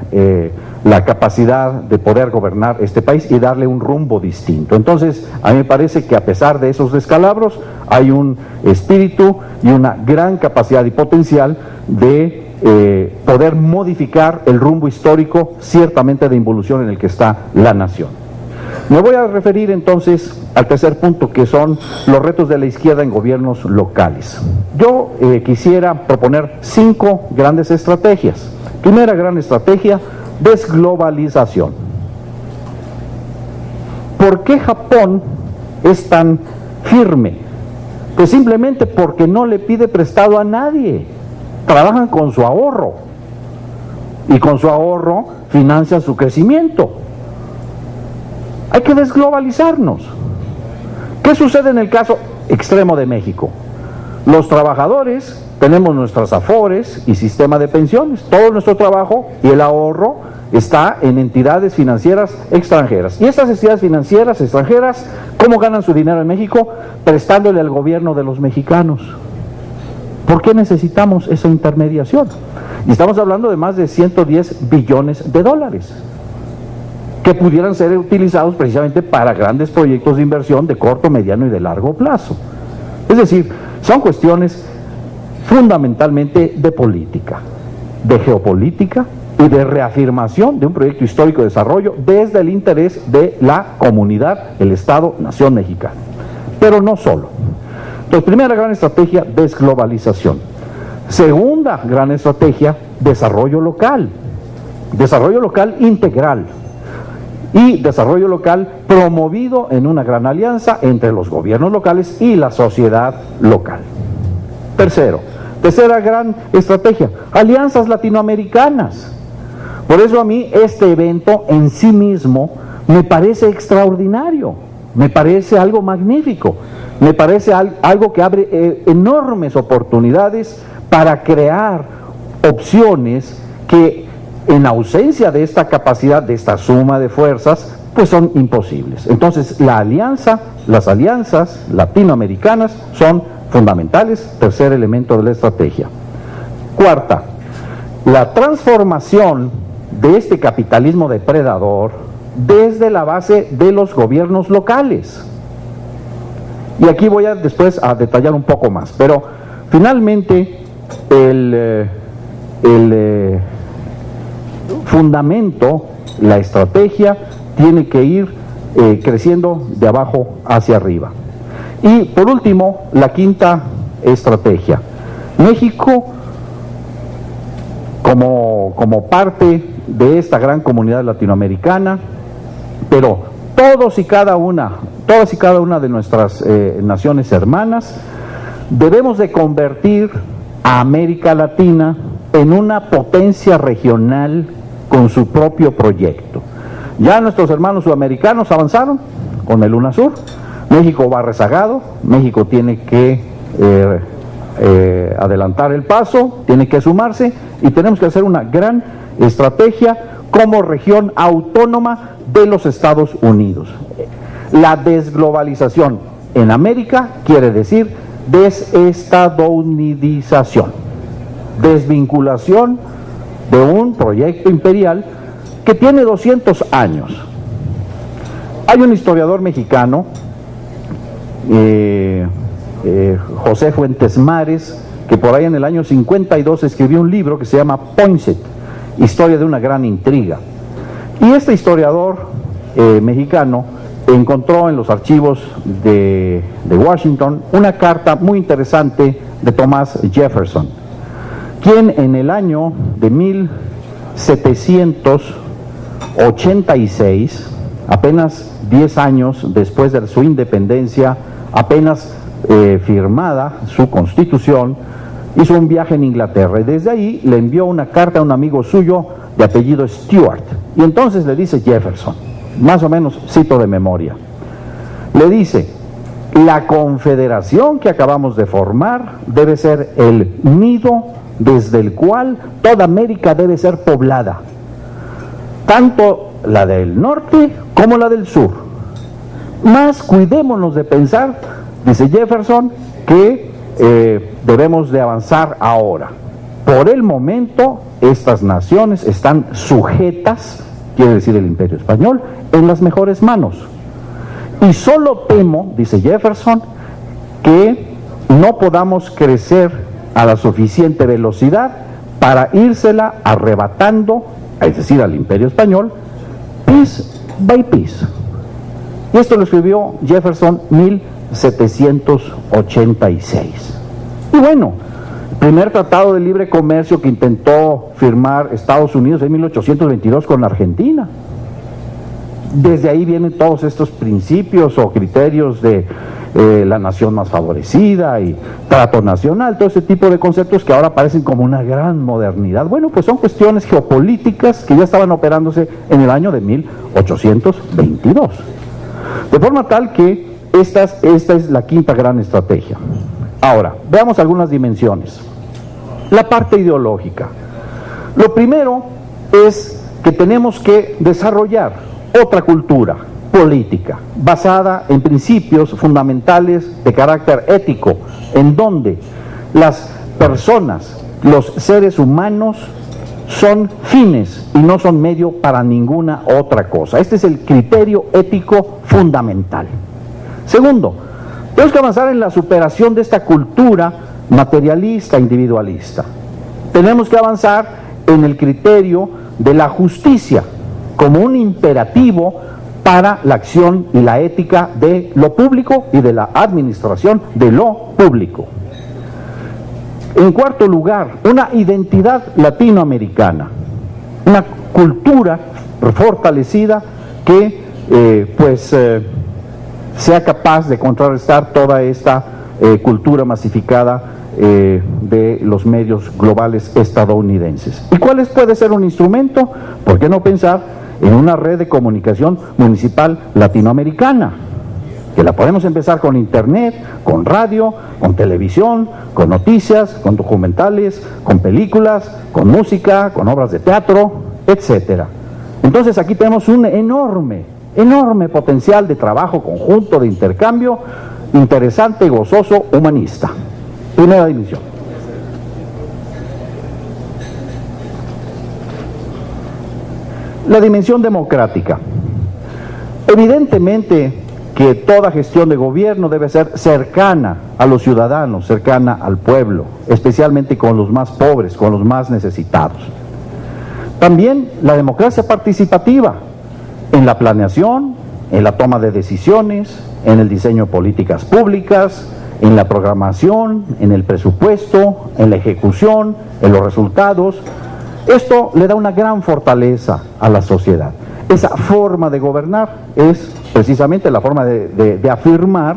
la capacidad de poder gobernar este país y darle un rumbo distinto. Entonces, a mí me parece que a pesar de esos descalabros, hay un espíritu y una gran capacidad y potencial de poder modificar el rumbo histórico, ciertamente de involución en el que está la nación. Me voy a referir entonces al tercer punto, que son los retos de la izquierda en gobiernos locales. Yo quisiera proponer 5 grandes estrategias. Primera gran estrategia: desglobalización. ¿Por qué Japón es tan firme? Pues simplemente porque no le pide prestado a nadie. Trabajan con su ahorro y con su ahorro financian su crecimiento. Hay que desglobalizarnos. ¿Qué sucede en el caso extremo de México? Los trabajadores tenemos nuestras afores y sistema de pensiones. Todo nuestro trabajo y el ahorro está en entidades financieras extranjeras. Y estas entidades financieras extranjeras, ¿cómo ganan su dinero en México? Prestándole al gobierno de los mexicanos. ¿Por qué necesitamos esa intermediación? Y estamos hablando de más de 110 billones de dólares que pudieran ser utilizados precisamente para grandes proyectos de inversión de corto, mediano y de largo plazo. Es decir, son cuestiones fundamentalmente de política, de geopolítica y de reafirmación de un proyecto histórico de desarrollo desde el interés de la comunidad, el Estado-Nación mexicana. Pero no solo. Entonces, primera gran estrategia, desglobalización. Segunda gran estrategia, desarrollo local integral y desarrollo local promovido en una gran alianza entre los gobiernos locales y la sociedad local. Tercera gran estrategia, alianzas latinoamericanas. Por eso a mí este evento en sí mismo me parece extraordinario, me parece algo magnífico, me parece algo que abre enormes oportunidades para crear opciones que en ausencia de esta capacidad, de esta suma de fuerzas, pues son imposibles. Entonces las alianzas latinoamericanas son fundamentales, tercer elemento de la estrategia. Cuarta, la transformación de este capitalismo depredador desde la base de los gobiernos locales. Y aquí voy después a detallar un poco más, pero finalmente el fundamento, la estrategia, tiene que ir creciendo de abajo hacia arriba. Y por último, la quinta estrategia. México, como parte de esta gran comunidad latinoamericana, pero todas y cada una de nuestras naciones hermanas, debemos de convertir a América Latina en una potencia regional con su propio proyecto. Ya nuestros hermanos sudamericanos avanzaron con el UNASUR, México va rezagado, México tiene que adelantar el paso, tiene que sumarse y tenemos que hacer una gran estrategia como región autónoma de los Estados Unidos. La desglobalización en América quiere decir desestadounidización, desvinculación de un proyecto imperial que tiene 200 años. Hay un historiador mexicano, José Fuentes Mares, que por ahí en el año 52 escribió un libro que se llama Poinsett, Historia de una gran intriga. Y este historiador mexicano encontró en los archivos de Washington una carta muy interesante de Thomas Jefferson, quien en el año de 1786, apenas 10 años después de su independencia, apenas firmada su constitución, hizo un viaje en Inglaterra y desde ahí le envió una carta a un amigo suyo de apellido Stuart. Y entonces le dice Jefferson, más o menos cito de memoria, le dice: la confederación que acabamos de formar debe ser el nido desde el cual toda América debe ser poblada, tanto la del norte como la del sur. Más cuidémonos de pensar, dice Jefferson, que debemos de avanzar ahora. Por el momento, estas naciones están sujetas, quiere decir el Imperio Español, en las mejores manos. Y solo temo, dice Jefferson, que no podamos crecer a la suficiente velocidad para írsela arrebatando, es decir, al Imperio Español, piece by piece. Y esto lo escribió Jefferson 1786. Y bueno, el primer tratado de libre comercio que intentó firmar Estados Unidos en 1822 con Argentina. Desde ahí vienen todos estos principios o criterios de la nación más favorecida y trato nacional, todo ese tipo de conceptos que ahora parecen como una gran modernidad. Bueno, pues son cuestiones geopolíticas que ya estaban operándose en el año de 1822. De forma tal que esta es la quinta gran estrategia. Ahora, veamos algunas dimensiones. La parte ideológica. Lo primero es que tenemos que desarrollar otra cultura política basada en principios fundamentales de carácter ético, en donde las personas, los seres humanos, son fines y no son medio para ninguna otra cosa. Este es el criterio ético fundamental. Segundo, tenemos que avanzar en la superación de esta cultura materialista, individualista. Tenemos que avanzar en el criterio de la justicia como un imperativo para la acción y la ética de lo público y de la administración de lo público. En cuarto lugar, una identidad latinoamericana, una cultura fortalecida que sea capaz de contrarrestar toda esta cultura masificada de los medios globales estadounidenses. ¿Y cuál puede ser un instrumento? ¿Por qué no pensar en una red de comunicación municipal latinoamericana? Que la podemos empezar con internet, con radio, con televisión, con noticias, con documentales, con películas, con música, con obras de teatro, etcétera. Entonces aquí tenemos un enorme potencial de trabajo conjunto, de intercambio, interesante, gozoso, humanista. Primera dimensión. La dimensión democrática. Evidentemente que toda gestión de gobierno debe ser cercana a los ciudadanos, cercana al pueblo, especialmente con los más pobres, con los más necesitados. También la democracia participativa en la planeación, en la toma de decisiones, en el diseño de políticas públicas, en la programación, en el presupuesto, en la ejecución, en los resultados. Esto le da una gran fortaleza a la sociedad. Esa forma de gobernar es precisamente la forma de afirmar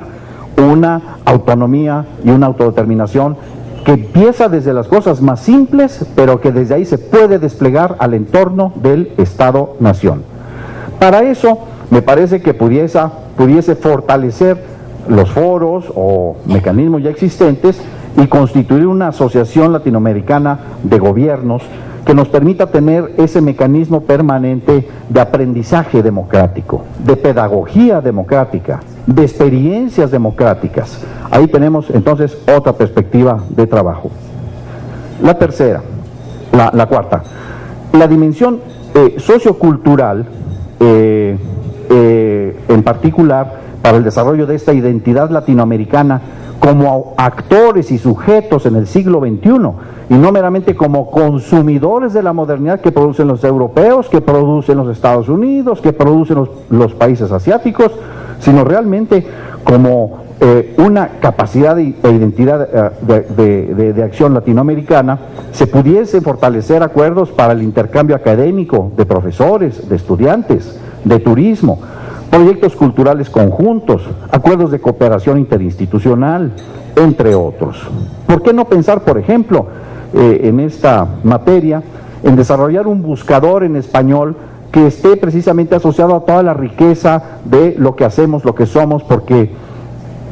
una autonomía y una autodeterminación que empieza desde las cosas más simples, pero que desde ahí se puede desplegar al entorno del Estado-Nación. Para eso, me parece que pudiese fortalecer los foros o mecanismos ya existentes y constituir una asociación latinoamericana de gobiernos que nos permita tener ese mecanismo permanente de aprendizaje democrático, de pedagogía democrática, de experiencias democráticas. Ahí tenemos entonces otra perspectiva de trabajo. La tercera, la cuarta, la dimensión sociocultural, en particular para el desarrollo de esta identidad latinoamericana como actores y sujetos en el siglo XXI, y no meramente como consumidores de la modernidad que producen los europeos, que producen los Estados Unidos, que producen los países asiáticos, sino realmente como una capacidad e identidad de acción latinoamericana. Se pudiese fortalecer acuerdos para el intercambio académico de profesores, de estudiantes, de turismo, proyectos culturales conjuntos, acuerdos de cooperación interinstitucional, entre otros. ¿Por qué no pensar, por ejemplo, en esta materia, en desarrollar un buscador en español que esté precisamente asociado a toda la riqueza de lo que hacemos, lo que somos? Porque,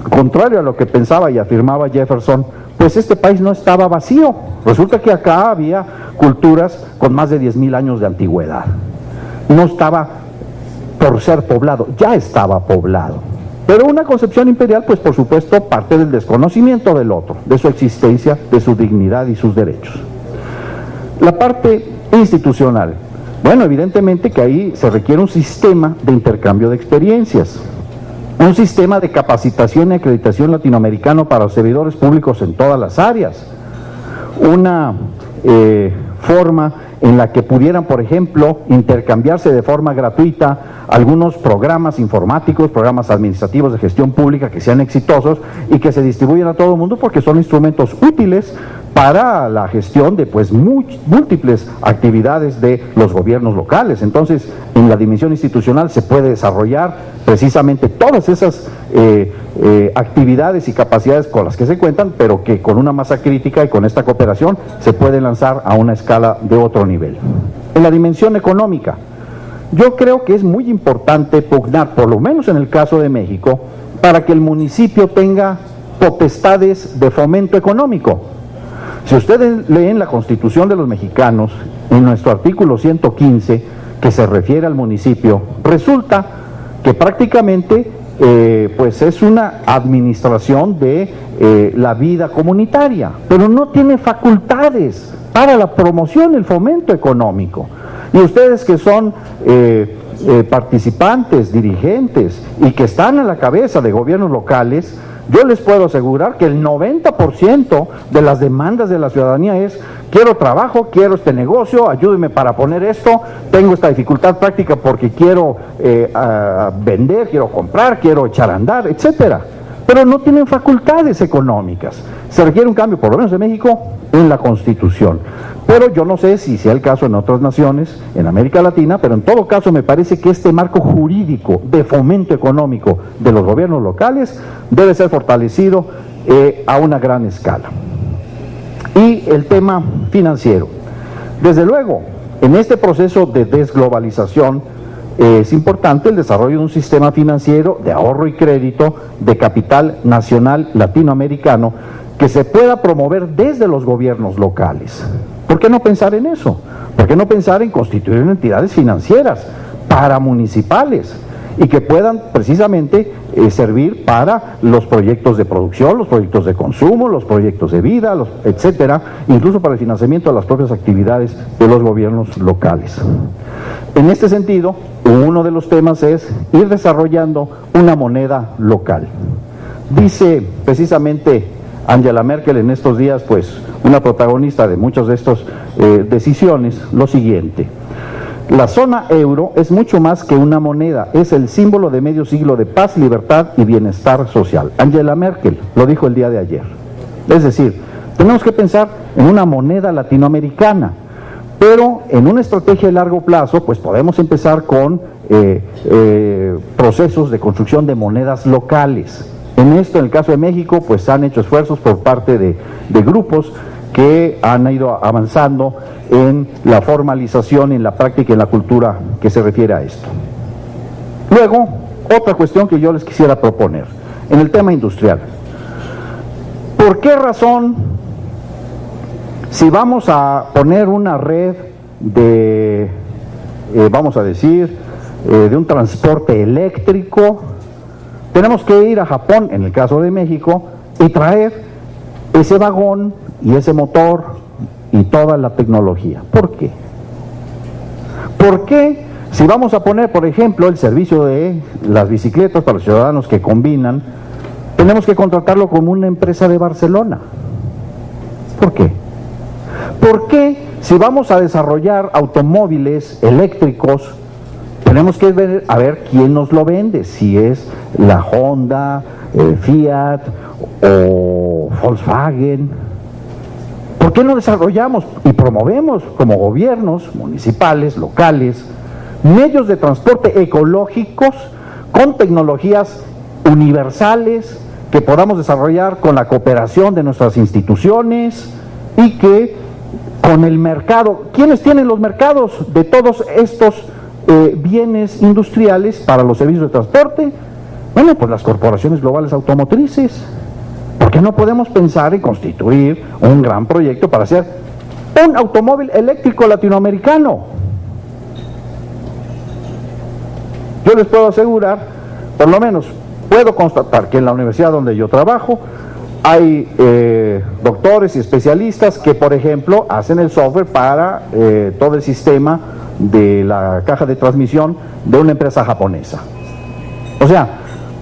contrario a lo que pensaba y afirmaba Jefferson, pues este país no estaba vacío. Resulta que acá había culturas con más de 10,000 años de antigüedad. No estaba por ser poblado, ya estaba poblado. Pero una concepción imperial, pues por supuesto, parte del desconocimiento del otro, de su existencia, de su dignidad y sus derechos. La parte institucional. Bueno, evidentemente que ahí se requiere un sistema de intercambio de experiencias, un sistema de capacitación y acreditación latinoamericano para los servidores públicos en todas las áreas, una forma en la que pudieran, por ejemplo, intercambiarse de forma gratuita algunos programas informáticos, programas administrativos de gestión pública que sean exitosos y que se distribuyan a todo el mundo, porque son instrumentos útiles para la gestión de múltiples actividades de los gobiernos locales. Entonces, en la dimensión institucional se puede desarrollar precisamente todas esas actividades y capacidades con las que se cuentan, pero que con una masa crítica y con esta cooperación se puede lanzar a una escala de otro nivel. En la dimensión económica, yo creo que es muy importante pugnar, por lo menos en el caso de México, para que el municipio tenga potestades de fomento económico. Si ustedes leen la Constitución de los mexicanos, en nuestro artículo 115, que se refiere al municipio, resulta que prácticamente pues es una administración de la vida comunitaria, pero no tiene facultades para la promoción y el fomento económico. Y ustedes que son participantes, dirigentes y que están a la cabeza de gobiernos locales, yo les puedo asegurar que el 90% de las demandas de la ciudadanía es: quiero trabajo, quiero este negocio, ayúdeme para poner esto, tengo esta dificultad práctica porque quiero vender, quiero comprar, quiero echar a andar, etcétera. Pero no tienen facultades económicas. Se requiere un cambio, por lo menos en México, en la Constitución. Pero yo no sé si sea el caso en otras naciones, en América Latina, pero en todo caso me parece que este marco jurídico de fomento económico de los gobiernos locales debe ser fortalecido a una gran escala. Y el tema financiero. Desde luego, en este proceso de desglobalización es importante el desarrollo de un sistema financiero de ahorro y crédito de capital nacional latinoamericano que se pueda promover desde los gobiernos locales. ¿Por qué no pensar en eso? ¿Por qué no pensar en constituir entidades financieras paramunicipales y que puedan precisamente servir para los proyectos de producción, los proyectos de consumo, los proyectos de vida, etcétera, incluso para el financiamiento de las propias actividades de los gobiernos locales? En este sentido, uno de los temas es ir desarrollando una moneda local. Dice precisamente Angela Merkel en estos días, pues una protagonista de muchas de estas decisiones, lo siguiente: la zona euro es mucho más que una moneda, es el símbolo de medio siglo de paz, libertad y bienestar social. Angela Merkel lo dijo el día de ayer. Es decir, tenemos que pensar en una moneda latinoamericana, pero en una estrategia de largo plazo, pues podemos empezar con procesos de construcción de monedas locales. En esto, en el caso de México, pues han hecho esfuerzos por parte de grupos que han ido avanzando en la formalización, en la práctica y en la cultura que se refiere a esto. Luego, otra cuestión que yo les quisiera proponer, en el tema industrial. ¿Por qué razón, si vamos a poner una red de, vamos a decir, de un transporte eléctrico, tenemos que ir a Japón, en el caso de México, y traer ese vagón y ese motor y toda la tecnología? ¿Por qué? ¿Por qué si vamos a poner, por ejemplo, el servicio de las bicicletas para los ciudadanos que combinan, tenemos que contratarlo como una empresa de Barcelona? ¿Por qué? ¿Por qué si vamos a desarrollar automóviles eléctricos tenemos que ver a ver quién nos lo vende? Si es la Honda, Fiat o Volkswagen. ¿Por qué no desarrollamos y promovemos como gobiernos municipales, locales, medios de transporte ecológicos con tecnologías universales que podamos desarrollar con la cooperación de nuestras instituciones y que con el mercado? ¿Quiénes tienen los mercados de todos estos bienes industriales para los servicios de transporte? Bueno, pues las corporaciones globales automotrices. ¿Por qué no podemos pensar en constituir un gran proyecto para hacer un automóvil eléctrico latinoamericano? Yo les puedo asegurar, por lo menos puedo constatar que en la universidad donde yo trabajo hay doctores y especialistas que, por ejemplo, hacen el software para todo el sistema de la caja de transmisión de una empresa japonesa. O sea,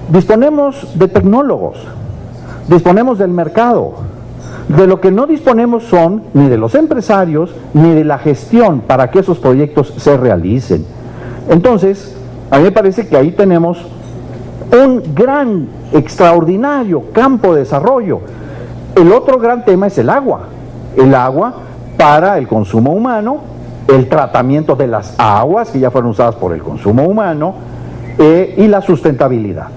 disponemos de tecnólogos, disponemos del mercado. De lo que no disponemos son ni de los empresarios ni de la gestión para que esos proyectos se realicen. Entonces, a mí me parece que ahí tenemos un gran, extraordinario campo de desarrollo. El otro gran tema es el agua para el consumo humano, el tratamiento de las aguas que ya fueron usadas por el consumo humano, y la sustentabilidad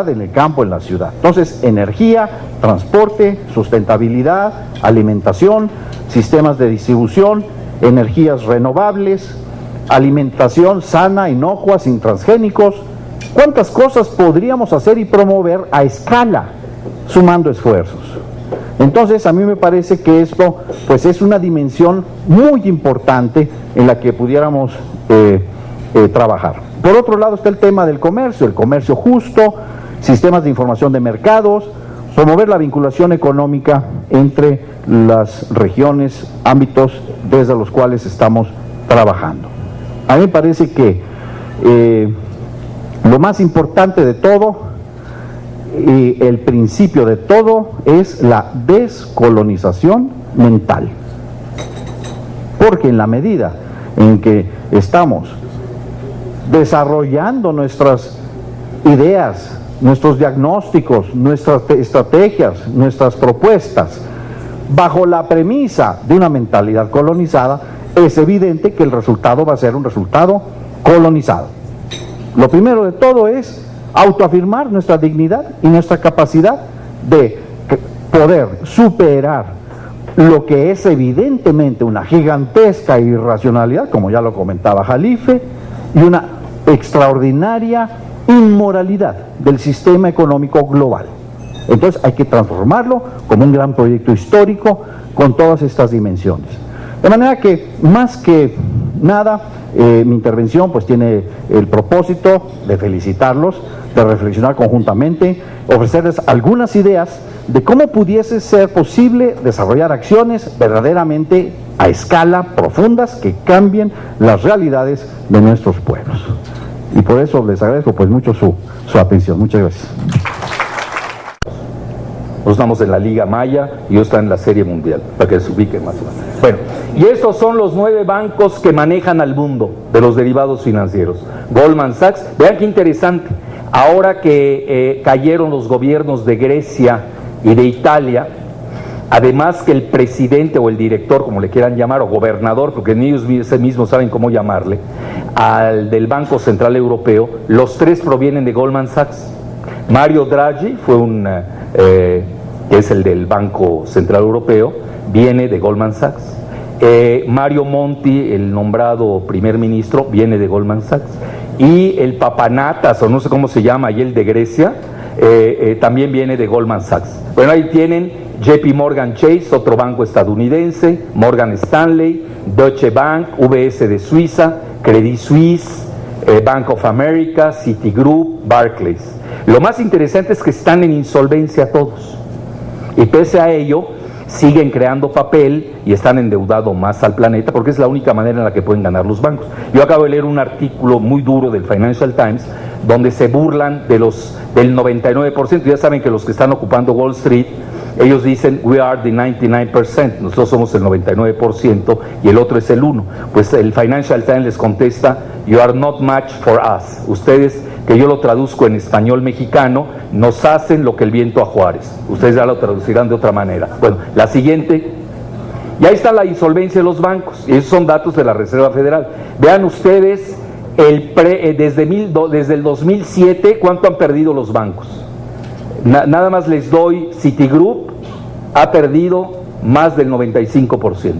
en el campo, en la ciudad. Entonces, energía, transporte, sustentabilidad, alimentación, sistemas de distribución, energías renovables, alimentación sana, inocua, sin transgénicos. ¿Cuántas cosas podríamos hacer y promover a escala, sumando esfuerzos? Entonces, a mí me parece que esto pues es una dimensión muy importante en la que pudiéramos trabajar. Por otro lado está el tema del comercio, el comercio justo, sistemas de información de mercados, promover la vinculación económica entre las regiones, ámbitos desde los cuales estamos trabajando. A mí me parece que lo más importante de todo y el principio de todo es la descolonización mental. Porque en la medida en que estamos desarrollando nuestras ideas, nuestros diagnósticos, nuestras estrategias, nuestras propuestas, bajo la premisa de una mentalidad colonizada, es evidente que el resultado va a ser un resultado colonizado. Lo primero de todo es autoafirmar nuestra dignidad y nuestra capacidad de poder superar lo que es evidentemente una gigantesca irracionalidad, como ya lo comentaba Jalife, y una extraordinaria inmoralidad del sistema económico global. Entonces hay que transformarlo como un gran proyecto histórico con todas estas dimensiones. De manera que, más que nada, mi intervención pues tiene el propósito de felicitarlos, de reflexionar conjuntamente, ofrecerles algunas ideas de cómo pudiese ser posible desarrollar acciones verdaderamente a escala profundas que cambien las realidades de nuestros pueblos. Y por eso les agradezco pues mucho su atención. Muchas gracias. Nosotros estamos en la Liga Maya y ellos están en la Serie Mundial, para que se ubiquen más o menos. Bueno, y estos son los 9 bancos que manejan al mundo de los derivados financieros. Goldman Sachs, vean qué interesante, ahora que cayeron los gobiernos de Grecia y de Italia, además que el presidente o el director, como le quieran llamar, o gobernador, porque ni ellos mismos saben cómo llamarle, al del Banco Central Europeo, los 3 provienen de Goldman Sachs. Mario Draghi fue que es el del Banco Central Europeo, viene de Goldman Sachs. Mario Monti, el nombrado primer ministro, viene de Goldman Sachs. Y el Papanatas, o no sé cómo se llama, y el de Grecia, también viene de Goldman Sachs. Bueno, ahí tienen JP Morgan Chase, otro banco estadounidense, Morgan Stanley, Deutsche Bank, UBS de Suiza, Credit Suisse, Bank of America, Citigroup, Barclays. Lo más interesante es que están en insolvencia todos, y pese a ello siguen creando papel y están endeudados más al planeta, porque es la única manera en la que pueden ganar los bancos. Yo acabo de leer un artículo muy duro del Financial Times donde se burlan del 99%. Ya saben que los que están ocupando Wall Street, ellos dicen we are the 99%, nosotros somos el 99% y el otro es el 1%. Pues el Financial Times les contesta, you are not much for us. Ustedes, que yo lo traduzco en español mexicano, nos hacen lo que el viento a Juárez. Ustedes ya lo traducirán de otra manera. Bueno, la siguiente. Y ahí está la insolvencia de los bancos, y esos son datos de la Reserva Federal. Vean ustedes, desde el 2007, ¿cuánto han perdido los bancos? Nada más les doy, Citigroup ha perdido más del 95%.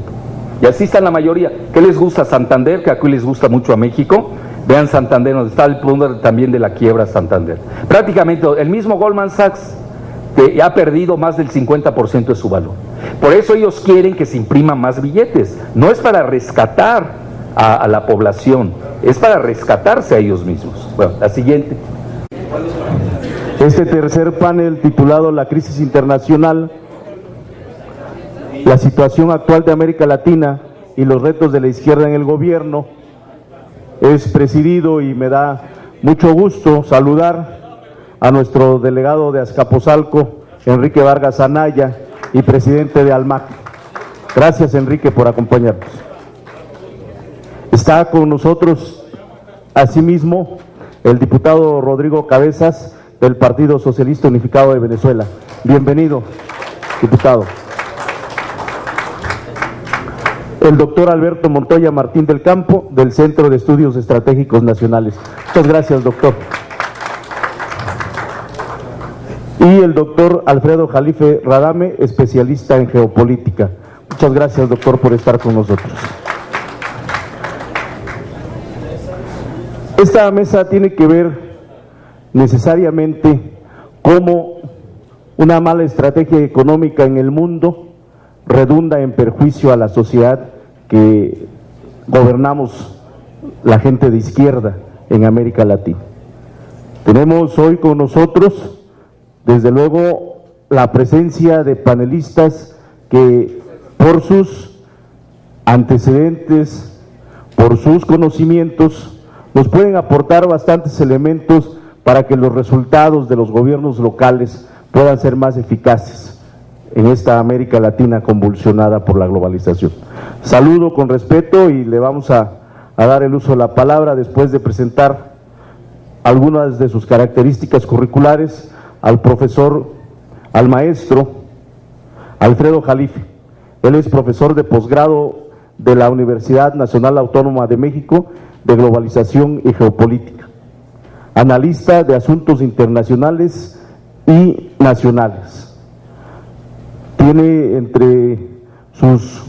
Y así está la mayoría. ¿Qué les gusta? Santander, que aquí les gusta mucho a México. Vean Santander, donde está el punto también de la quiebra Santander. Prácticamente el mismo Goldman Sachs que ha perdido más del 50% de su valor. Por eso ellos quieren que se impriman más billetes. No es para rescatar a la población, es para rescatarse a ellos mismos. Bueno, la siguiente. Este tercer panel, titulado La crisis internacional, la situación actual de América Latina y los retos de la izquierda en el gobierno, es presidido, y me da mucho gusto saludar a nuestro delegado de Azcapotzalco, Enrique Vargas Anaya, y presidente de ALMAC. Gracias, Enrique, por acompañarnos. Está con nosotros, asimismo, el diputado Rodrigo Cabezas, del Partido Socialista Unificado de Venezuela. Bienvenido, diputado. El doctor Alberto Montoya Martín del Campo, del Centro de Estudios Estratégicos Nacionales. Muchas gracias, doctor. Y el doctor Alfredo Jalife Radame, especialista en geopolítica. Muchas gracias, doctor, por estar con nosotros. Esta mesa tiene que ver necesariamente cómo Una mala estrategia económica en el mundo redunda en perjuicio a la sociedad que gobernamos la gente de izquierda en América Latina. Tenemos hoy con nosotros, desde luego, la presencia de panelistas que por sus antecedentes, por sus conocimientos, nos pueden aportar bastantes elementos para que los resultados de los gobiernos locales puedan ser más eficaces en esta América Latina convulsionada por la globalización. Saludo con respeto y le vamos a dar el uso de la palabra después de presentar algunas de sus características curriculares al maestro Alfredo Jalife. Él es profesor de posgrado de la Universidad Nacional Autónoma de México de Globalización y Geopolítica, analista de asuntos internacionales y nacionales. Tiene entre sus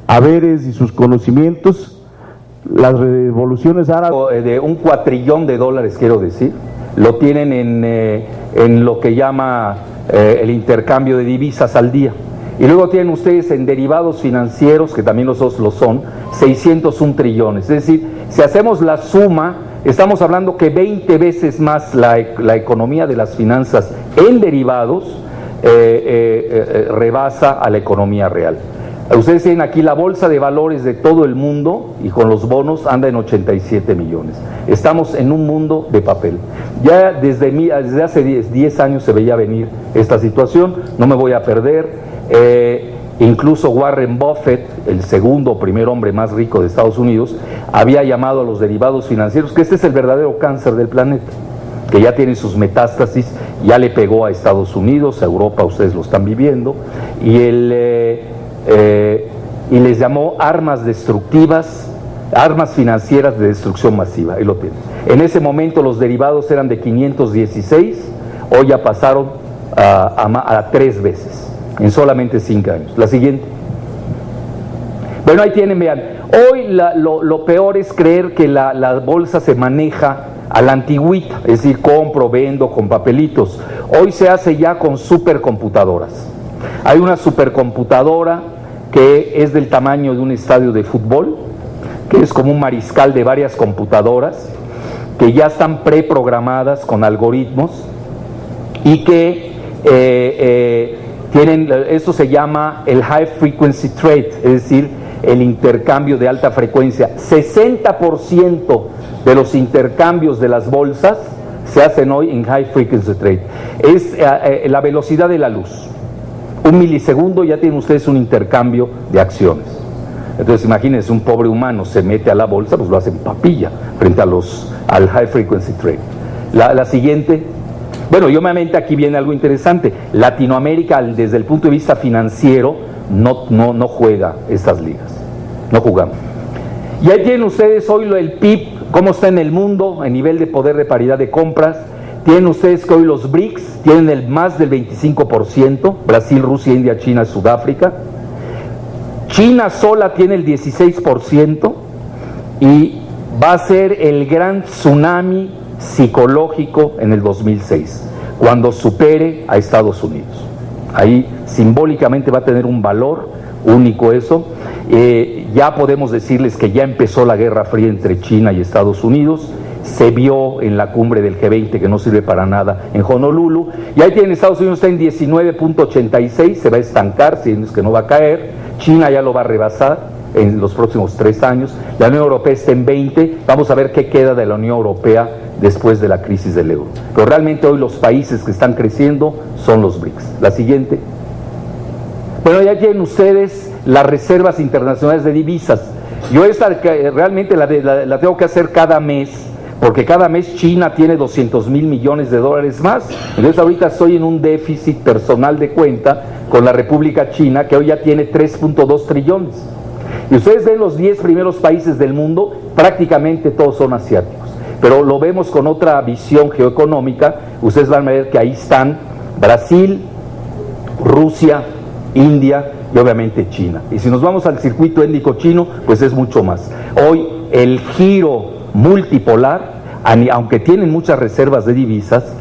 haberes y sus conocimientos las revoluciones árabes. De $1 cuatrillón, quiero decir, lo tienen en lo que llama el intercambio de divisas al día. Y luego tienen ustedes en derivados financieros, que también los dos lo son, 601 trillones. Es decir, si hacemos la suma, estamos hablando que 20 veces más la economía de las finanzas en derivados rebasa a la economía real. Ustedes tienen aquí la bolsa de valores de todo el mundo y con los bonos anda en 87 millones. Estamos en un mundo de papel. Ya desde hace 10 años se veía venir esta situación, no me voy a perder. Incluso Warren Buffett, el segundo o primer hombre más rico de Estados Unidos, había llamado a los derivados financieros que este es el verdadero cáncer del planeta, que ya tiene sus metástasis, ya le pegó a Estados Unidos, a Europa, ustedes lo están viviendo, y les llamó armas destructivas, armas financieras de destrucción masiva. Ahí lo tienen. En ese momento los derivados eran de 516, hoy ya pasaron a 3 veces en solamente 5 años. La siguiente. Bueno, ahí tienen, vean, hoy lo peor es creer que la bolsa se maneja a la antigüita, es decir, compro, vendo con papelitos. Hoy se hace ya con supercomputadoras. Hay una supercomputadora que es del tamaño de un estadio de fútbol, que es como un mariscal de varias computadoras, que ya están preprogramadas con algoritmos y que tienen, esto se llama el High Frequency Trade, es decir, el intercambio de alta frecuencia. 60% de los intercambios de las bolsas se hacen hoy en High Frequency Trade. Es la velocidad de la luz. 1 milisegundo ya tienen ustedes un intercambio de acciones. Entonces imagínense, un pobre humano se mete a la bolsa, pues lo hacen papilla frente al High Frequency Trade. La siguiente. Bueno, y obviamente aquí viene algo interesante. Latinoamérica, desde el punto de vista financiero, no juega estas ligas. No jugamos. Y ahí tienen ustedes hoy el PIB, cómo está en el mundo, en nivel de poder de paridad de compras. Tienen ustedes que hoy los BRICS tienen más del 25%, Brasil, Rusia, India, China, Sudáfrica. China sola tiene el 16% y va a ser el gran tsunami psicológico en el 2006, cuando supere a Estados Unidos. Ahí simbólicamente va a tener un valor único eso. Ya podemos decirles que ya empezó la Guerra Fría entre China y Estados Unidos. Se vio en la cumbre del G20 que no sirve para nada en Honolulu, y ahí tienen, Estados Unidos está en 19.86, se va a estancar, si es que no va a caer. China ya lo va a rebasar en los próximos 3 años, la Unión Europea está en 20, vamos a ver qué queda de la Unión Europea después de la crisis del euro. Pero realmente hoy los países que están creciendo son los BRICS. La siguiente. Bueno, ya tienen ustedes las reservas internacionales de divisas. Yo esta realmente la tengo que hacer cada mes, porque cada mes China tiene 200,000 millones de dólares más. Entonces ahorita estoy en un déficit personal de cuenta con la República China, que hoy ya tiene 3.2 trillones. Y ustedes ven los 10 primeros países del mundo, prácticamente todos son asiáticos. Pero lo vemos con otra visión geoeconómica. Ustedes van a ver que ahí están Brasil, Rusia, India y obviamente China. Y si nos vamos al circuito étnico chino, pues es mucho más. Hoy el giro multipolar, aunque tienen muchas reservas de divisas,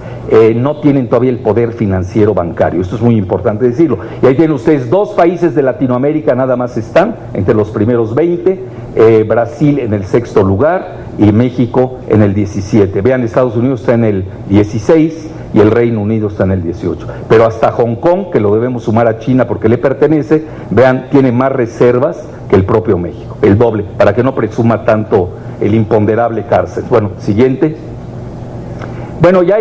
no tienen todavía el poder financiero bancario. Esto es muy importante decirlo. Y ahí tienen ustedes 2 países de Latinoamérica nada más están entre los primeros 20, Brasil en el 6º lugar y México en el 17. Vean, Estados Unidos está en el 16 y el Reino Unido está en el 18. Pero hasta Hong Kong, que lo debemos sumar a China porque le pertenece, vean, tiene más reservas que el propio México, el doble, para que no presuma tanto el imponderable cárcel. Bueno, siguiente. Bueno, ya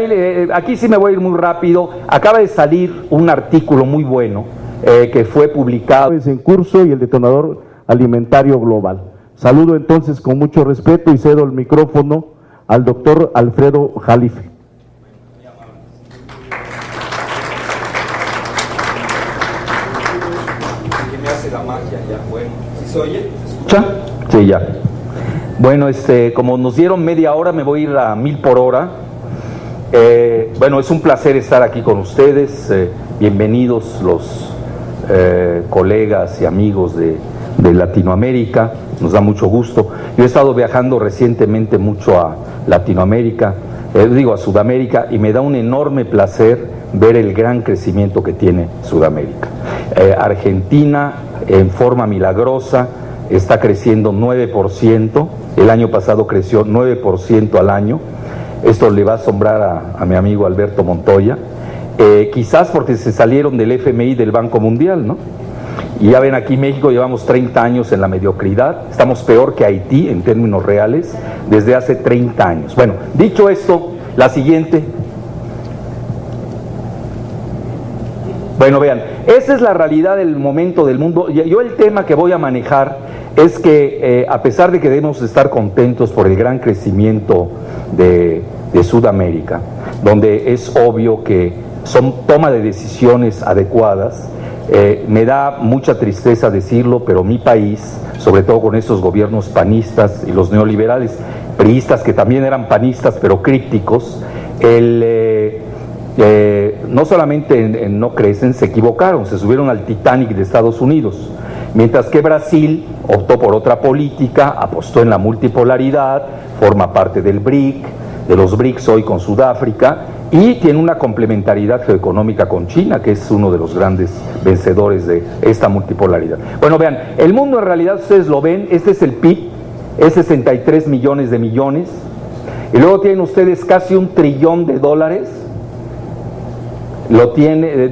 aquí sí me voy a ir muy rápido. Acaba de salir un artículo muy bueno que fue publicado. Es en curso y el detonador alimentario global. Saludo entonces con mucho respeto y cedo el micrófono al doctor Alfredo Jalife. ¿Qué me hace la magia? Ya, bueno, ¿sí se oye? ¿Se escucha? Sí, ya. Bueno, como nos dieron media hora, me voy a ir a 1000 por hora. Bueno, es un placer estar aquí con ustedes. Bienvenidos los colegas y amigos de Latinoamérica. Nos da mucho gusto. Yo he estado viajando recientemente mucho a Latinoamérica, a Sudamérica, y me da un enorme placer ver el gran crecimiento que tiene Sudamérica. Argentina, en forma milagrosa, está creciendo 9%. El año pasado creció 9% al año. Esto le va a asombrar a mi amigo Alberto Montoya, quizás porque se salieron del FMI del Banco Mundial, ¿no? Y ya ven, aquí México llevamos 30 años en la mediocridad, estamos peor que Haití en términos reales desde hace 30 años. Bueno, dicho esto, la siguiente. Bueno, vean, esa es la realidad del momento del mundo. Yo el tema que voy a manejar es que a pesar de que debemos estar contentos por el gran crecimiento de Sudamérica, donde es obvio que son toma de decisiones adecuadas, me da mucha tristeza decirlo, pero mi país, sobre todo con estos gobiernos panistas y los neoliberales priistas que también eran panistas pero crípticos, no solamente no crecen, se equivocaron, se subieron al Titanic de Estados Unidos. Mientras que Brasil optó por otra política, apostó en la multipolaridad, forma parte del BRIC, de los BRICS hoy con Sudáfrica, y tiene una complementariedad geoeconómica con China, que es uno de los grandes vencedores de esta multipolaridad. Bueno, vean, el mundo en realidad, ustedes lo ven, este es el PIB, es 63 millones de millones, y luego tienen ustedes casi $1 trillón, lo tiene,